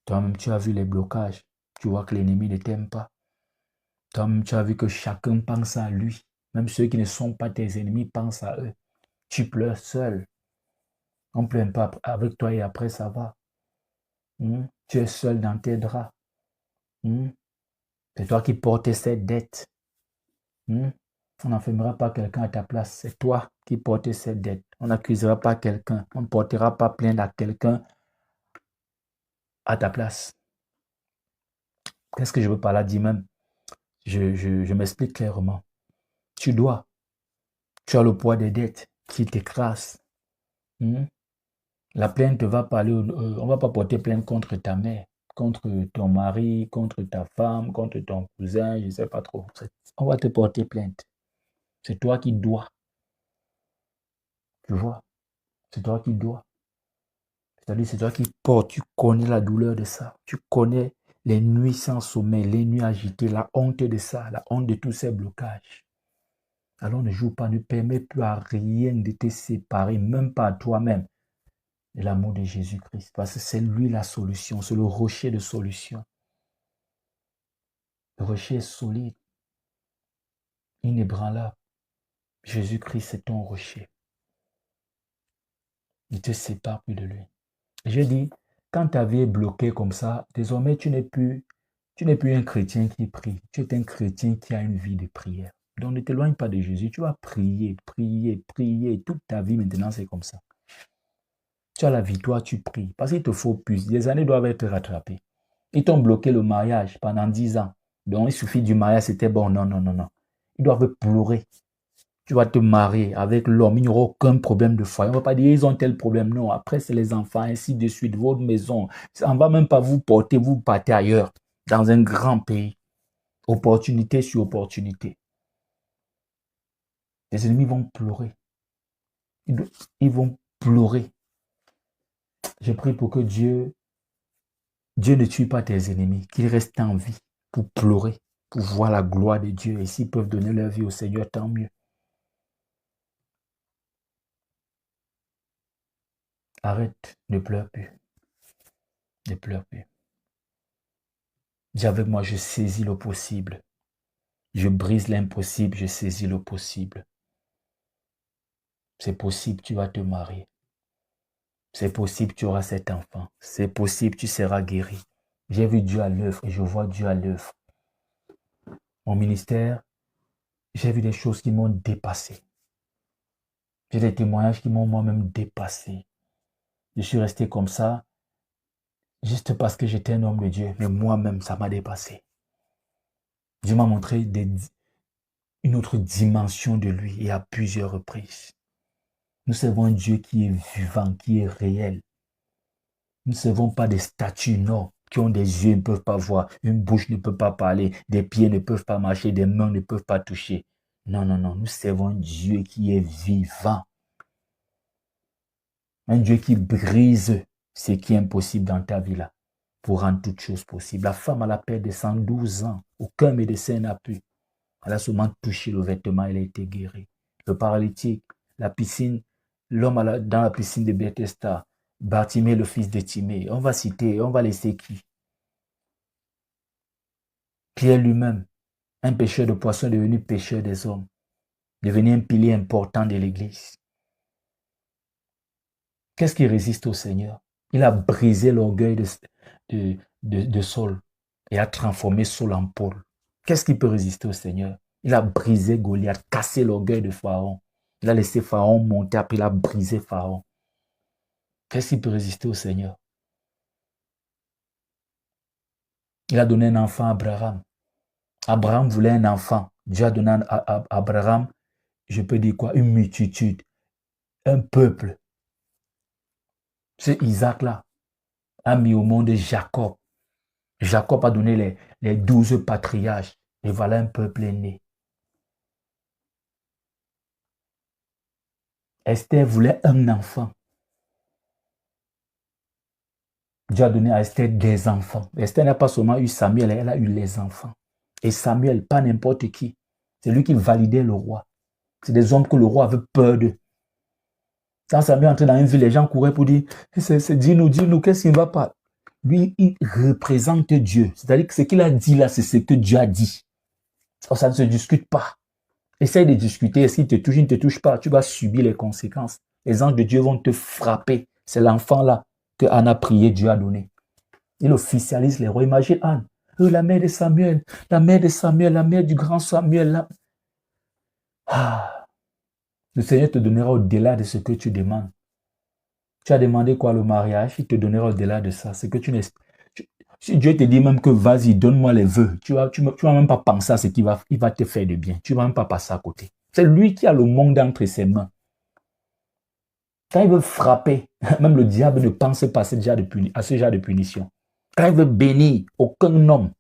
Toi-même, tu as vu les blocages. Tu vois que l'ennemi ne t'aime pas. Toi-même, tu as vu que chacun pense à lui. Même ceux qui ne sont pas tes ennemis pensent à eux. Tu pleures seul. On ne pleure pas avec toi et après ça va. Tu es seul dans tes draps. C'est toi qui portes cette dette. On n'enfermera pas quelqu'un à ta place. C'est toi qui portes cette dette. On n'accusera pas quelqu'un. On ne portera pas plainte à quelqu'un à ta place. Qu'est-ce que je veux par là dire même? Je m'explique clairement. Tu as le poids des dettes qui t'écrasent. La plainte va parler, on ne va pas porter plainte contre ta mère, contre ton mari, contre ta femme, contre ton cousin, je ne sais pas trop. On va te porter plainte. C'est toi qui dois. Tu vois? C'est toi qui dois. C'est-à-dire, c'est toi qui portes. Tu connais la douleur de ça. Tu connais les nuits sans sommeil, les nuits agitées, la honte de ça, la honte de tous ces blocages. Alors ne joue pas, ne permets plus à rien de te séparer, même pas à toi-même, de l'amour de Jésus-Christ. Parce que c'est lui la solution, c'est le rocher de solution. Le rocher est solide, inébranlable. Jésus-Christ, c'est ton rocher. Ne te sépare plus de lui. Je dis, quand ta vie est bloquée comme ça, désormais tu n'es plus un chrétien qui prie. Tu es un chrétien qui a une vie de prière. Donc ne t'éloigne pas de Jésus. Tu vas prier, prier, prier. Toute ta vie maintenant, c'est comme ça. Tu as la victoire, tu pries. Parce qu'il te faut plus. Les années doivent être rattrapées. Ils t'ont bloqué le mariage pendant 10 ans. Donc il suffit du mariage, c'était bon. Non, non, non, non. Ils doivent pleurer. Tu vas te marier avec l'homme, il n'y aura aucun problème de foi. On ne va pas dire ils ont tel problème. Non, après c'est les enfants, ainsi de suite, votre maison. Ça ne va même pas vous porter, vous partez ailleurs, dans un grand pays. Opportunité sur opportunité. Les ennemis vont pleurer. Ils vont pleurer. Je prie pour que Dieu ne tue pas tes ennemis, qu'ils restent en vie pour pleurer, pour voir la gloire de Dieu. Et s'ils peuvent donner leur vie au Seigneur, tant mieux. Arrête, ne pleure plus. Ne pleure plus. Dis avec moi, je saisis le possible. Je brise l'impossible, je saisis le possible. C'est possible, tu vas te marier. C'est possible, tu auras cet enfant. C'est possible, tu seras guéri. J'ai vu Dieu à l'œuvre et je vois Dieu à l'œuvre. Mon ministère, j'ai vu des choses qui m'ont dépassé. J'ai des témoignages qui m'ont moi-même dépassé. Je suis resté comme ça, juste parce que j'étais un homme de Dieu, mais moi-même, ça m'a dépassé. Dieu m'a montré une autre dimension de lui et à plusieurs reprises. Nous servons un Dieu qui est vivant, qui est réel. Nous ne servons pas des statues, non, qui ont des yeux, ne peuvent pas voir, une bouche ne peut pas parler, des pieds ne peuvent pas marcher, des mains ne peuvent pas toucher. Non, non, non, nous servons un Dieu qui est vivant. Un Dieu qui brise ce qui est impossible dans ta vie là, pour rendre toutes choses possibles. La femme à la paix de 112 ans, aucun médecin n'a pu. Elle a seulement touché le vêtement, elle a été guérie. Le paralytique, la piscine, l'homme dans la piscine de Bethesda, Bartimée, le fils de Timée. On va citer, on va laisser qui? Pierre lui-même, un pêcheur de poissons devenu pêcheur des hommes, devenu un pilier important de l'Église. Qu'est-ce qui résiste au Seigneur? Il a brisé l'orgueil de Saul et a transformé Saul en Paul. Qu'est-ce qui peut résister au Seigneur? Il a brisé Goliath, cassé l'orgueil de Pharaon. Il a laissé Pharaon monter, après il a brisé Pharaon. Qu'est-ce qui peut résister au Seigneur? Il a donné un enfant à Abraham. Abraham voulait un enfant. Dieu a donné à Abraham, je peux dire quoi? Une multitude, un peuple. C'est Isaac-là a mis au monde Jacob. Jacob a donné les 12 patriarches. Et voilà un peuple né. Esther voulait un enfant. Dieu a donné à Esther des enfants. Esther n'a pas seulement eu Samuel, elle a eu les enfants. Et Samuel, pas n'importe qui. C'est lui qui validait le roi. C'est des hommes que le roi avait peur d'eux. Quand Samuel entrait dans une ville, les gens couraient pour dire, dis-nous, qu'est-ce qui ne va pas? Lui, il représente Dieu. C'est-à-dire que ce qu'il a dit là, c'est ce que Dieu a dit. Ça ne se discute pas. Essaye de discuter, est-ce qu'il te touche, il ne te touche pas, tu vas subir les conséquences. Les anges de Dieu vont te frapper. C'est l'enfant là que Anne a prié, Dieu a donné. Il officialise les rois. Imagine Anne, la mère de Samuel, la mère du grand Samuel. Le Seigneur te donnera au-delà de ce que tu demandes. Tu as demandé quoi, le mariage? Il te donnera au-delà de ça. C'est que si Dieu te dit même que vas-y, donne-moi les vœux, tu vas même pas penser à ce qu'il va te faire de bien. Tu vas même pas passer à côté. C'est lui qui a le monde entre ses mains. Quand il veut frapper, même le diable ne pense pas à ce genre de punition. Quand il veut bénir, aucun homme,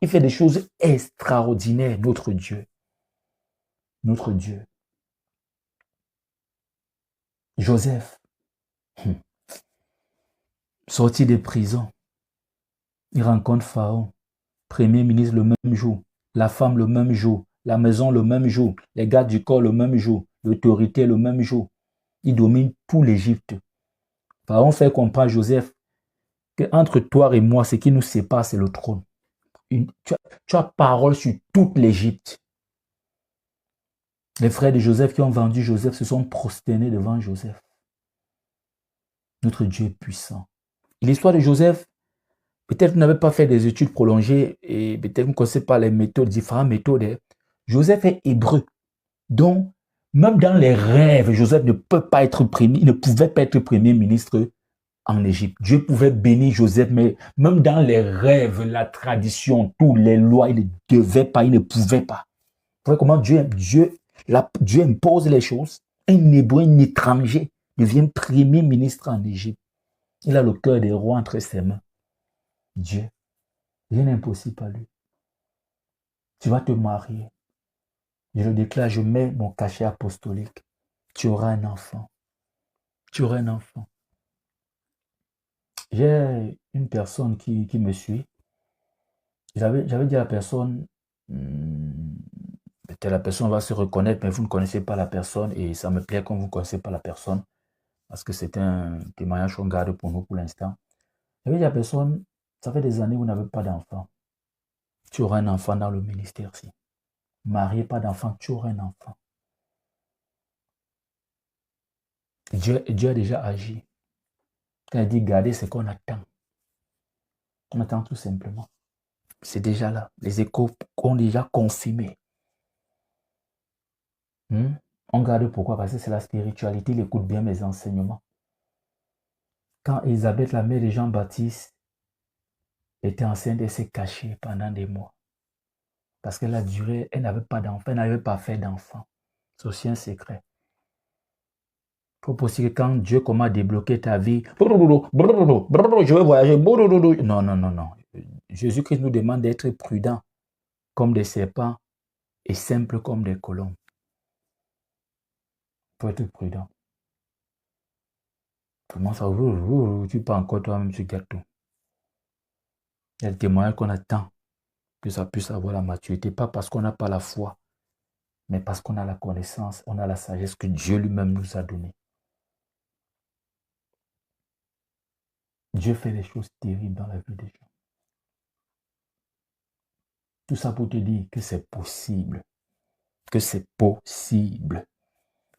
il fait des choses extraordinaires, notre Dieu. Notre Dieu. Joseph, sorti de prison, il rencontre Pharaon, premier ministre le même jour, la femme le même jour, la maison le même jour, les gardes du corps le même jour, l'autorité le même jour. Il domine tout l'Égypte. Pharaon fait comprendre à Joseph qu'entre toi et moi, ce qui nous sépare, c'est le trône. Tu as parole sur toute l'Égypte. Les frères de Joseph qui ont vendu Joseph se sont prosternés devant Joseph. Notre Dieu est puissant. L'histoire de Joseph, peut-être vous n'avez pas fait des études prolongées et peut-être vous ne connaissez pas les méthodes, différentes méthodes. Joseph est hébreu. Donc, même dans les rêves, Joseph ne pouvait pas être premier ministre en Égypte. Dieu pouvait bénir Joseph, mais même dans les rêves, la tradition, toutes les lois, il ne devait pas, il ne pouvait pas. Vous voyez comment Dieu impose les choses. Un hébreu, un étranger devient premier ministre en Égypte. Il a le cœur des rois entre ses mains. Dieu, rien n'est impossible à lui. Tu vas te marier. Je le déclare, je mets mon cachet apostolique. Tu auras un enfant. Tu auras un enfant. J'ai une personne qui me suit. J'avais dit à la personne, peut-être la personne va se reconnaître, mais vous ne connaissez pas la personne et ça me plaît quand vous ne connaissez pas la personne parce que c'est un témoignage qu'on garde pour nous pour l'instant. J'avais dit à la personne, ça fait des années que vous n'avez pas d'enfant. Tu auras un enfant dans le ministère si. Marié, pas d'enfant, tu auras un enfant. Dieu a déjà agi. Quand il dit garder, c'est qu'on attend. On attend tout simplement. C'est déjà là. Les échos ont déjà confirmé. On garde pourquoi? Parce que c'est la spiritualité. Il écoute bien mes enseignements. Quand Élisabeth, la mère de Jean-Baptiste, était enceinte, elle s'est cachée pendant des mois. Parce qu'elle a duré, elle n'avait pas d'enfant, elle n'avait pas fait d'enfant. C'est aussi un secret. Il faut aussi que quand Dieu commence à débloquer ta vie, je veux voyager. Non, non, non, non. Jésus-Christ nous demande d'être prudents comme des serpents et simples comme des colombes. Il faut être prudent. Comment ça, tu pas encore toi-même sur gâteau. Il y a le témoignage qu'on attend que ça puisse avoir la maturité, pas parce qu'on n'a pas la foi, mais parce qu'on a la connaissance, on a la sagesse que Dieu lui-même nous a donnée. Dieu fait des choses terribles dans la vie des gens. Tout ça pour te dire que c'est possible. Que c'est possible.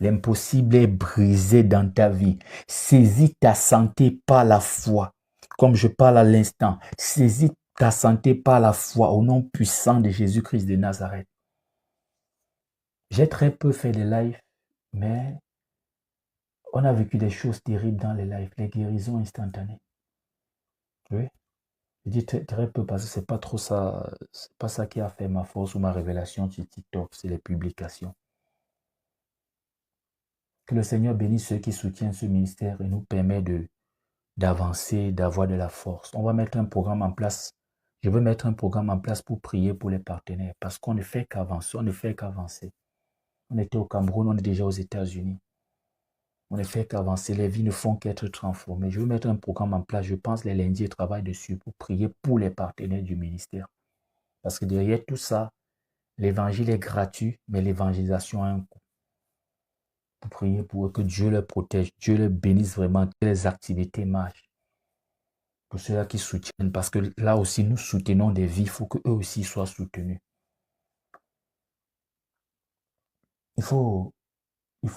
L'impossible est brisé dans ta vie. Saisis ta santé par la foi. Comme je parle à l'instant, saisis ta santé par la foi au nom puissant de Jésus-Christ de Nazareth. J'ai très peu fait de lives, mais on a vécu des choses terribles dans les lives, les guérisons instantanées. Oui. Je dis très peu parce que c'est pas trop ça, c'est pas ça qui a fait ma force ou ma révélation sur TikTok, c'est les publications. Que le Seigneur bénisse ceux qui soutiennent ce ministère et nous permet d'avancer, d'avoir de la force. On va mettre un programme en place. Je veux mettre un programme en place pour prier pour les partenaires parce qu'on ne fait qu'avancer, on ne fait qu'avancer. On était au Cameroun, on est déjà aux États-Unis. On ne fait qu'avancer, les vies ne font qu'être transformées. Je veux mettre un programme en place, je pense les lundis, je travaille dessus pour prier pour les partenaires du ministère. Parce que derrière tout ça, l'évangile est gratuit, mais l'évangélisation a un coût. Pour prier pour eux, que Dieu les protège, Dieu les bénisse vraiment, que les activités marchent. Pour ceux-là qui soutiennent, parce que là aussi, nous soutenons des vies, il faut qu'eux aussi soient soutenus. Il faut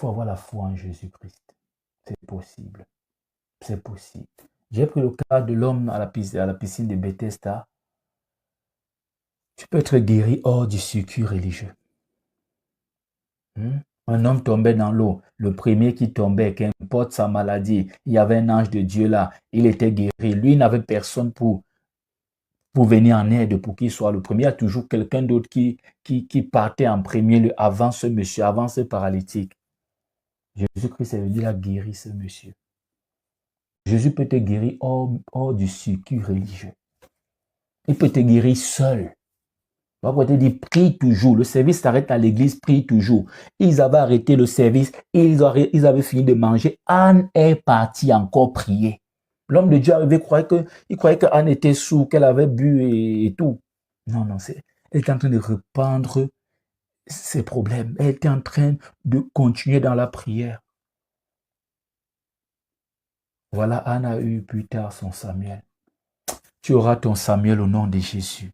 avoir la foi en Jésus-Christ. C'est possible. C'est possible. J'ai pris le cas de l'homme à la piscine de Bethesda. Tu peux être guéri hors du circuit religieux. Un homme tombait dans l'eau. Le premier qui tombait, qu'importe sa maladie, il y avait un ange de Dieu là. Il était guéri. Lui, il n'avait personne pour venir en aide, pour qu'il soit le premier. Il y a toujours quelqu'un d'autre qui partait en premier avant ce monsieur, avant ce paralytique. Jésus-Christ est venu, il a guéri ce monsieur. Jésus peut te guérir hors du circuit religieux. Il peut te guérir seul. On va te dire, prie toujours. Le service s'arrête à l'église, prie toujours. Ils avaient arrêté le service, ils avaient fini de manger. Anne est partie encore prier. L'homme de Dieu arrivait, il croyait que Anne était sourde, qu'elle avait bu et tout. Non, non, elle était en train de répandre ses problèmes. Elle était en train de continuer dans la prière. Voilà, Anne a eu plus tard son Samuel. Tu auras ton Samuel au nom de Jésus.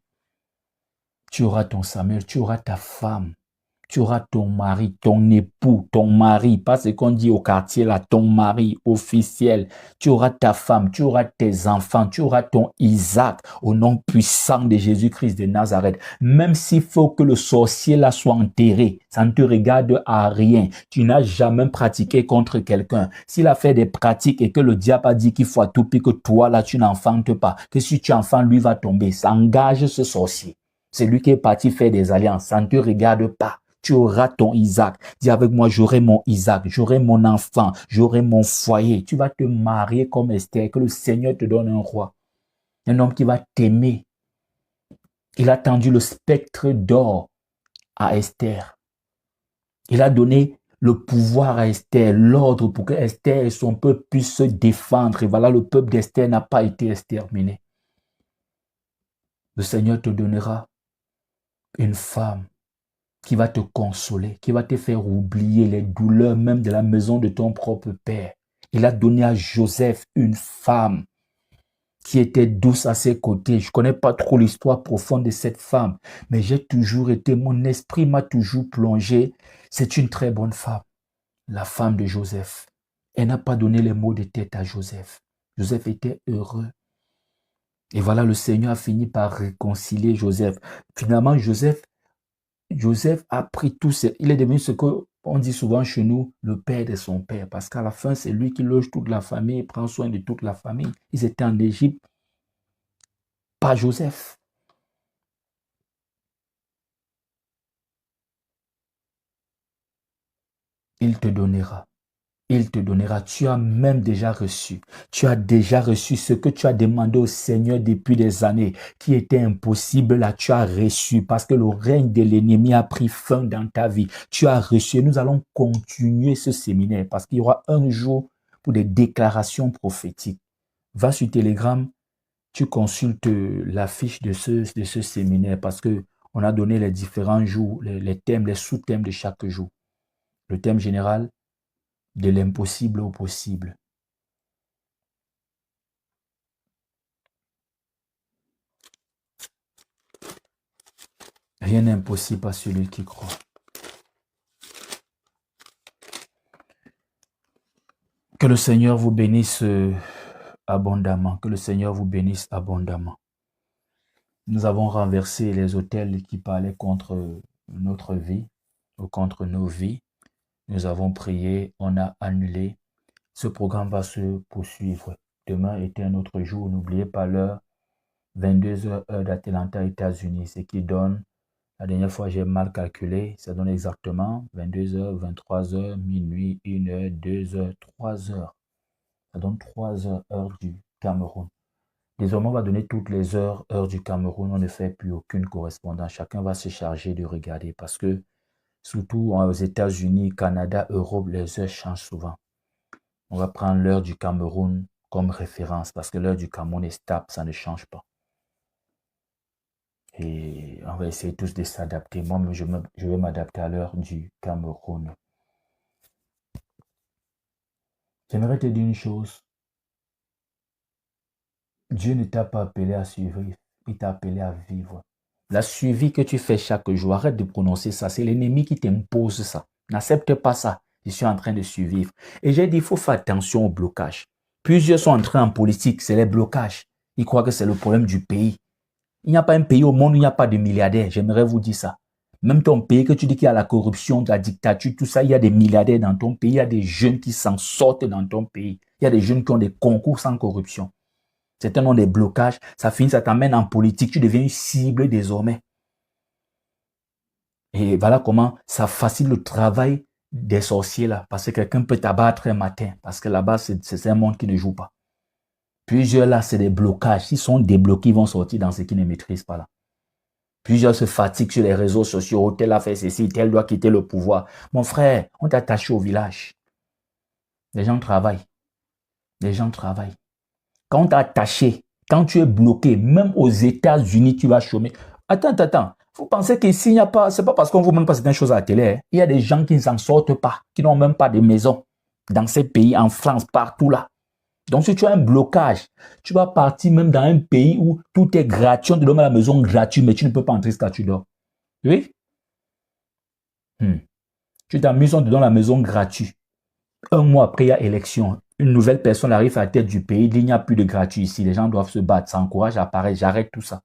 Tu auras ton Samuel, tu auras ta femme. Tu auras ton mari, ton époux, ton mari, pas ce qu'on dit au quartier là, ton mari officiel. Tu auras ta femme, tu auras tes enfants, tu auras ton Isaac au nom puissant de Jésus-Christ de Nazareth. Même s'il faut que le sorcier là soit enterré, ça ne te regarde à rien. Tu n'as jamais pratiqué contre quelqu'un. S'il a fait des pratiques et que le diable a dit qu'il faut à tout prix que toi là tu n'enfantes pas, que si tu enfantes, lui va tomber. Ça engage ce sorcier. C'est lui qui est parti faire des alliances. Ça ne te regarde pas. Tu auras ton Isaac. Dis avec moi, j'aurai mon Isaac, j'aurai mon enfant, j'aurai mon foyer. Tu vas te marier comme Esther, que le Seigneur te donne un roi. Un homme qui va t'aimer. Il a tendu le spectre d'or à Esther. Il a donné le pouvoir à Esther, l'ordre pour que Esther et son peuple puissent se défendre. Et voilà, le peuple d'Esther n'a pas été exterminé. Le Seigneur te donnera une femme qui va te consoler, qui va te faire oublier les douleurs même de la maison de ton propre père. Il a donné à Joseph une femme qui était douce à ses côtés. Je ne connais pas trop l'histoire profonde de cette femme, mais mon esprit m'a toujours plongé. C'est une très bonne femme, la femme de Joseph. Elle n'a pas donné les mots de tête à Joseph. Joseph était heureux. Et voilà, le Seigneur a fini par réconcilier Joseph. Finalement, Joseph a pris tout. Il est devenu ce qu'on dit souvent chez nous, le père de son père. Parce qu'à la fin, c'est lui qui loge toute la famille, prend soin de toute la famille. Ils étaient en Égypte, pas Joseph. Il te donnera. Il te donnera. Tu as même déjà reçu. Tu as déjà reçu ce que tu as demandé au Seigneur depuis des années, qui était impossible. Là, tu as reçu parce que le règne de l'ennemi a pris fin dans ta vie. Tu as reçu. Nous allons continuer ce séminaire parce qu'il y aura un jour pour des déclarations prophétiques. Va sur Telegram, tu consultes l'affiche de ce séminaire parce que on a donné les différents jours, les thèmes, les sous-thèmes de chaque jour. Le thème général, de l'impossible au possible. Rien n'est impossible à celui qui croit. Que le Seigneur vous bénisse abondamment. Que le Seigneur vous bénisse abondamment. Nous avons renversé les autels qui parlaient contre notre vie ou contre nos vies. Nous avons prié, on a annulé. Ce programme va se poursuivre. Demain était un autre jour. N'oubliez pas l'heure, 22h heure d'Atlanta, États-Unis, ce qui donne, la dernière fois j'ai mal calculé, ça donne exactement 22h, 23h, minuit, 1h, 2h, 3h. Ça donne 3h heure du Cameroun. Désormais, on va donner toutes les heures du Cameroun. On ne fait plus aucune correspondance. Chacun va se charger de regarder parce que surtout aux États-Unis, Canada, Europe, les heures changent souvent. On va prendre l'heure du Cameroun comme référence parce que l'heure du Cameroun est stable, ça ne change pas. Et on va essayer tous de s'adapter. Moi, je vais m'adapter à l'heure du Cameroun. J'aimerais te dire une chose. Dieu ne t'a pas appelé à suivre, il t'a appelé à vivre. La suivi que tu fais chaque jour, arrête de prononcer ça. C'est l'ennemi qui t'impose ça. N'accepte pas ça. Je suis en train de survivre. Et j'ai dit, il faut faire attention au blocage. Plusieurs sont entrés en politique, c'est les blocages. Ils croient que c'est le problème du pays. Il n'y a pas un pays au monde où il n'y a pas de milliardaires. J'aimerais vous dire ça. Même ton pays, que tu dis qu'il y a la corruption, la dictature, tout ça, il y a des milliardaires dans ton pays. Il y a des jeunes qui s'en sortent dans ton pays. Il y a des jeunes qui ont des concours sans corruption. Certains ont des blocages. Ça finit, ça t'amène en politique. Tu deviens une cible désormais. Et voilà comment ça facilite le travail des sorciers là. Parce que quelqu'un peut t'abattre un matin. Parce que là-bas, c'est un monde qui ne joue pas. Plusieurs là, c'est des blocages. S'ils sont débloqués, ils vont sortir dans ce qu'ils ne maîtrisent pas là. Plusieurs se fatiguent sur les réseaux sociaux. Tel a fait ceci, tel doit quitter le pouvoir. Mon frère, on t'a attaché au village. Les gens travaillent. Les gens travaillent. Quand on t'a attaché, quand tu es bloqué, même aux États-Unis, tu vas chômer. Attends. Vous pensez qu'ici, il n'y a pas, c'est pas parce qu'on ne vous montre pas certaines choses à la télé. Hein. Il y a des gens qui ne s'en sortent pas, qui n'ont même pas de maison. Dans ces pays, en France, partout là. Donc, si tu as un blocage, tu vas partir même dans un pays où tout est gratuit. On te donne la maison gratuite, mais tu ne peux pas entrer quand tu dors. Oui? Tu t'amuses, on te donne la maison gratuite. Un mois après, il y a élection. Une nouvelle personne arrive à la tête du pays. Il n'y a plus de gratuit ici. Les gens doivent se battre. Ça encourage à apparaître. J'arrête tout ça.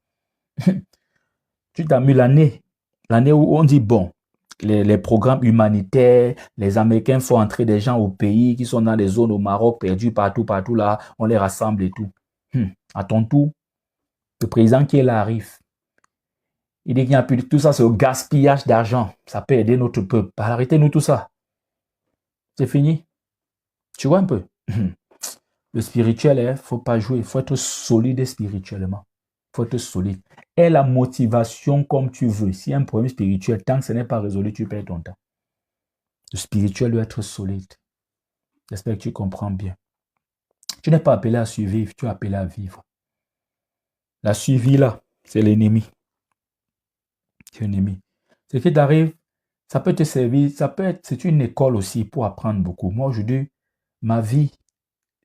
Tu t'amuses l'année où on dit, bon, les programmes humanitaires, les Américains font entrer des gens au pays qui sont dans des zones au Maroc, perdus partout là. On les rassemble et tout. À ton tour, le président qui est là arrive. Il dit qu'il n'y a plus de tout ça, c'est au gaspillage d'argent. Ça peut aider notre peuple. Arrêtez-nous tout ça. C'est fini. Tu vois un peu. Le spirituel, il ne faut pas jouer. Il faut être solide spirituellement. Il faut être solide. Et la motivation comme tu veux. S'il y a un problème spirituel, tant que ce n'est pas résolu, tu perds ton temps. Le spirituel doit être solide. J'espère que tu comprends bien. Tu n'es pas appelé à survivre, tu es appelé à vivre. La survie là, c'est l'ennemi. C'est l'ennemi. Ce qui t'arrive, ça peut te servir, c'est une école aussi pour apprendre beaucoup. Moi aujourd'hui, ma vie,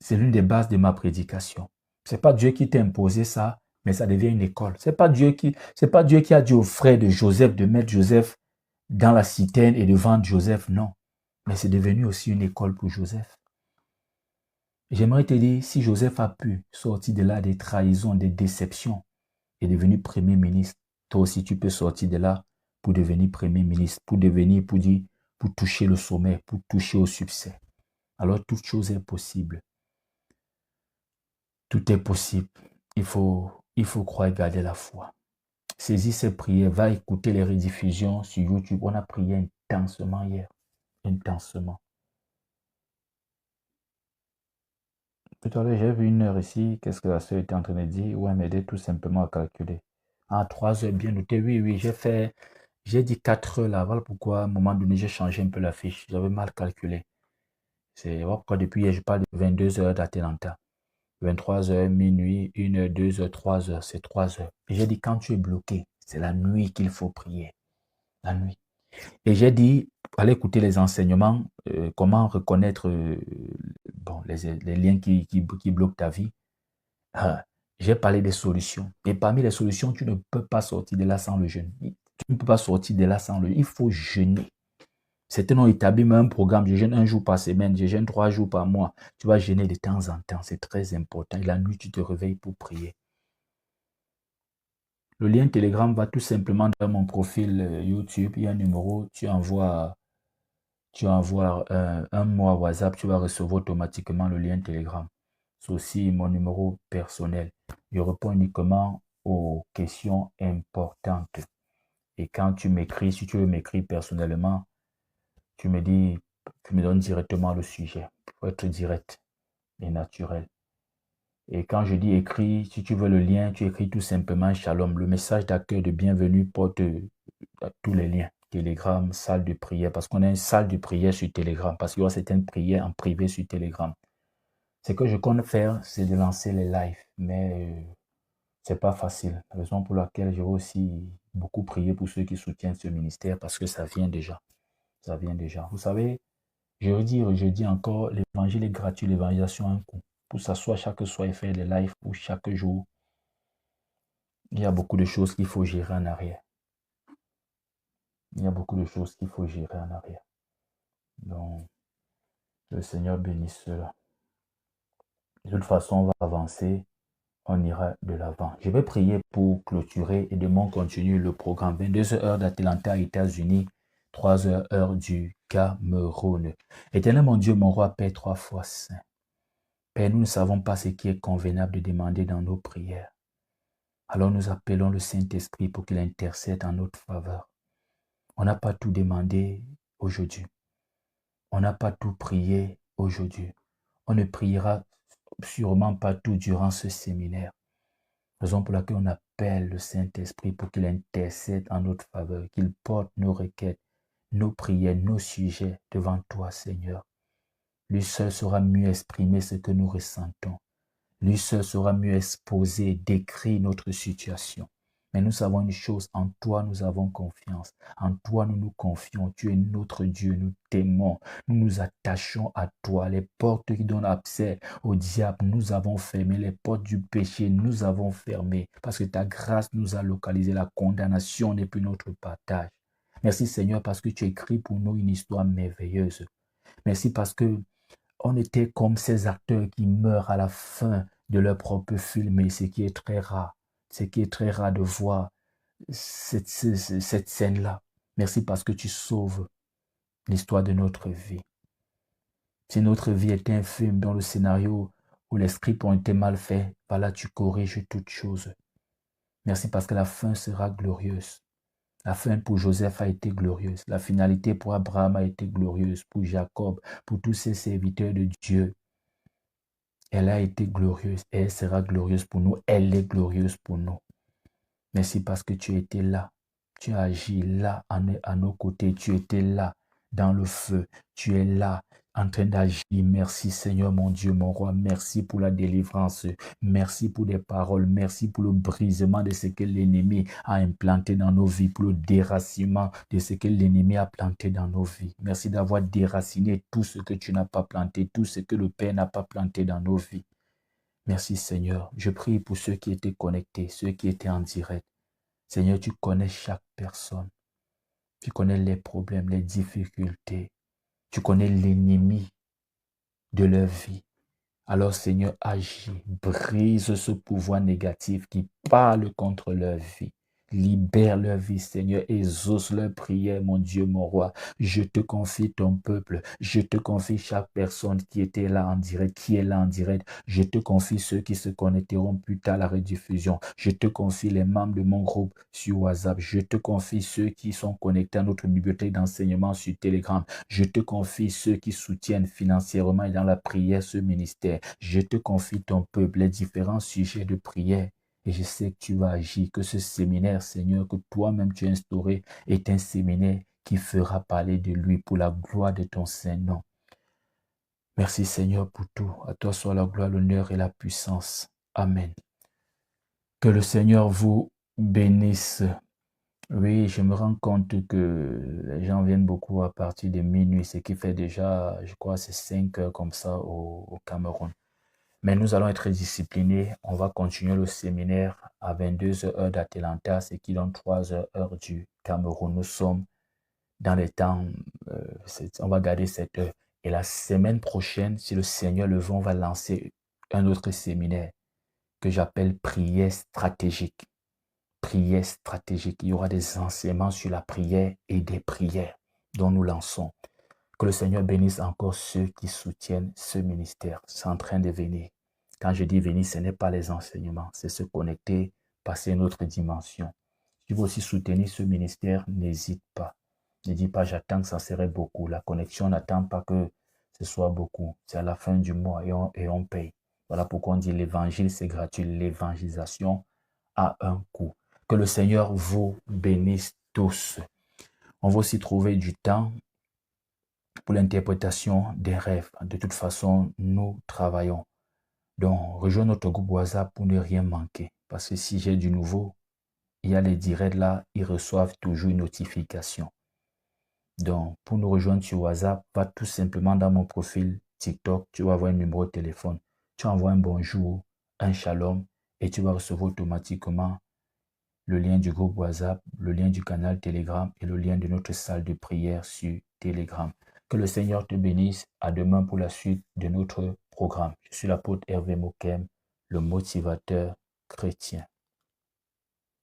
c'est l'une des bases de ma prédication. Ce n'est pas Dieu qui t'a imposé ça, mais ça devient une école. Ce n'est pas Dieu qui a dit aux frères de Joseph de mettre Joseph dans la citerne et de vendre Joseph, non. Mais c'est devenu aussi une école pour Joseph. J'aimerais te dire, si Joseph a pu sortir de là des trahisons, des déceptions et devenir Premier ministre, toi aussi tu peux sortir de là pour devenir Premier ministre, pour devenir, pour toucher le sommet, pour toucher au succès. Alors toute chose est possible. Tout est possible. Il faut croire et garder la foi. Saisis ces prières, va écouter les rediffusions sur YouTube. On a prié intensement hier. Intensement. Tout à l'heure, j'ai vu une heure ici. Qu'est-ce que la soeur était en train de dire? Ouais, m'aider tout simplement à calculer. Ah, 3 heures, bien noté. Oui, j'ai dit 4 heures là. Voilà pourquoi, à un moment donné, j'ai changé un peu la fiche. J'avais mal calculé. C'est pourquoi depuis hier, je parle de 22 heures d'Atlanta. 23 heures, minuit, 1 heure, 2 heures, 3 heures. C'est 3 heures. Et j'ai dit, quand tu es bloqué, c'est la nuit qu'il faut prier. La nuit. Et j'ai dit, allez écouter les enseignements, comment reconnaître bon, les liens qui bloquent ta vie. Ah, j'ai parlé des solutions. Et parmi les solutions, tu ne peux pas sortir de là sans le jeûne. Tu ne peux pas sortir de là sans le jeûne. Il faut jeûner. Certains ont établi même un programme. Je jeûne 1 jour par semaine, je jeûne 3 jours par mois. Tu vas jeûner de temps en temps. C'est très important. Et la nuit, tu te réveilles pour prier. Le lien Telegram va tout simplement dans mon profil YouTube. Il y a un numéro. Tu envoies un mot à WhatsApp. Tu vas recevoir automatiquement le lien Telegram. C'est aussi mon numéro personnel. Je réponds uniquement aux questions importantes. Et quand tu m'écris, si tu veux m'écrire personnellement, tu me donnes directement le sujet. Pour être direct et naturel. Et quand je dis écris, si tu veux le lien, tu écris tout simplement Shalom. Le message d'accueil de bienvenue porte tous les liens. Telegram, salle de prière, parce qu'on a une salle de prière sur Telegram, parce qu'il y aura certaines prières en privé sur Telegram. Ce que je compte faire, c'est de lancer les lives, mais c'est pas facile. La raison pour laquelle j'ai aussi beaucoup prié pour ceux qui soutiennent ce ministère, parce que ça vient déjà. Ça vient déjà. Vous savez, je dis encore, l'évangile est gratuit, l'évangélisation a un coût. Pour s'asseoir chaque soir et faire des lives ou chaque jour, il y a beaucoup de choses qu'il faut gérer en arrière. Il y a beaucoup de choses qu'il faut gérer en arrière. Donc, le Seigneur bénisse cela. De toute façon, on va avancer. On ira de l'avant. Je vais prier pour clôturer et demain on continue le programme. 22 heures d'Atlanta, États-Unis, 3 heures, heure du Cameroun. Éternel mon Dieu, mon roi, Père 3 fois saint. Père, nous ne savons pas ce qui est convenable de demander dans nos prières. Alors nous appelons le Saint-Esprit pour qu'il intercède en notre faveur. On n'a pas tout demandé aujourd'hui. On n'a pas tout prié aujourd'hui. On ne priera sûrement pas tout durant ce séminaire. Raison pour laquelle on appelle le Saint-Esprit pour qu'il intercède en notre faveur, qu'il porte nos requêtes, nos prières, nos sujets devant toi, Seigneur. Lui seul saura mieux exprimer ce que nous ressentons. Lui seul saura mieux exposer, décrire notre situation. Mais nous savons une chose, en toi nous avons confiance. En toi nous nous confions. Tu es notre Dieu, nous t'aimons. Nous nous attachons à toi. Les portes qui donnent accès au diable, nous avons fermé. Les portes du péché, nous avons fermé. Parce que ta grâce nous a localisé. La condamnation n'est plus notre partage. Merci Seigneur parce que tu écris pour nous une histoire merveilleuse. Merci parce que on était comme ces acteurs qui meurent à la fin de leur propre film, et ce qui est très rare. Ce qui est très rare de voir cette scène-là. Merci parce que tu sauves l'histoire de notre vie. Si notre vie était un film dont le scénario ou les scripts ont été mal faits, voilà, tu corriges toutes choses. Merci parce que la fin sera glorieuse. La fin pour Joseph a été glorieuse. La finalité pour Abraham a été glorieuse. Pour Jacob, pour tous ces serviteurs de Dieu. Elle a été glorieuse et elle sera glorieuse pour nous. Elle est glorieuse pour nous. Merci parce que tu étais là. Tu as agi là à nos côtés. Tu étais là dans le feu. Tu es là en train d'agir. Merci Seigneur mon Dieu, mon roi. Merci pour la délivrance. Merci pour des paroles. Merci pour le brisement de ce que l'ennemi a implanté dans nos vies. Pour le déracinement de ce que l'ennemi a planté dans nos vies. Merci d'avoir déraciné tout ce que tu n'as pas planté. Tout ce que le Père n'a pas planté dans nos vies. Merci Seigneur. Je prie pour ceux qui étaient connectés, ceux qui étaient en direct. Seigneur, tu connais chaque personne. Tu connais les problèmes, les difficultés. Tu connais l'ennemi de leur vie. Alors Seigneur, agis, brise ce pouvoir négatif qui parle contre leur vie. Libère leur vie, Seigneur, exauce leur prière, mon Dieu, mon roi. Je te confie ton peuple. Je te confie chaque personne qui était là en direct, qui est là en direct. Je te confie ceux qui se connecteront plus tard à la rediffusion. Je te confie les membres de mon groupe sur WhatsApp. Je te confie ceux qui sont connectés à notre bibliothèque d'enseignement sur Telegram. Je te confie ceux qui soutiennent financièrement et dans la prière ce ministère. Je te confie ton peuple, les différents sujets de prière. Et je sais que tu vas agir, que ce séminaire, Seigneur, que toi-même tu as instauré, est un séminaire qui fera parler de lui pour la gloire de ton Saint-Nom. Merci Seigneur pour tout. À toi soit la gloire, l'honneur et la puissance. Amen. Que le Seigneur vous bénisse. Oui, je me rends compte que les gens viennent beaucoup à partir de minuit, ce qui fait déjà, je crois, c'est 5 heures comme ça au Cameroun. Mais nous allons être disciplinés. On va continuer le séminaire à 22 heures d'Atlanta, ce qui donne 3 heures du Cameroun. Nous sommes dans les temps, on va garder cette heure. Et la semaine prochaine, si le Seigneur le veut, on va lancer un autre séminaire que j'appelle prière stratégique. Prière stratégique. Il y aura des enseignements sur la prière et des prières dont nous lançons. Que le Seigneur bénisse encore ceux qui soutiennent ce ministère. C'est en train de venir. Quand je dis venir, ce n'est pas les enseignements, c'est se connecter, passer une autre dimension. Si tu veux aussi soutenir ce ministère, n'hésite pas. Ne dis pas, j'attends que ça serait beaucoup. La connexion n'attend pas que ce soit beaucoup. C'est à la fin du mois et on paye. Voilà pourquoi on dit l'évangile, c'est gratuit. L'évangélisation a un coût. Que le Seigneur vous bénisse tous. On va aussi trouver du temps pour l'interprétation des rêves. De toute façon, nous travaillons. Donc, rejoins notre groupe WhatsApp pour ne rien manquer. Parce que si j'ai du nouveau, il y a les directs là, ils reçoivent toujours une notification. Donc, pour nous rejoindre sur WhatsApp, va tout simplement dans mon profil TikTok, tu vas avoir un numéro de téléphone. Tu envoies un bonjour, un shalom, et tu vas recevoir automatiquement le lien du groupe WhatsApp, le lien du canal Telegram et le lien de notre salle de prière sur Telegram. Que le Seigneur te bénisse. À demain pour la suite de notre programme. Je suis l'apôtre Hervé Mokem, le motivateur chrétien.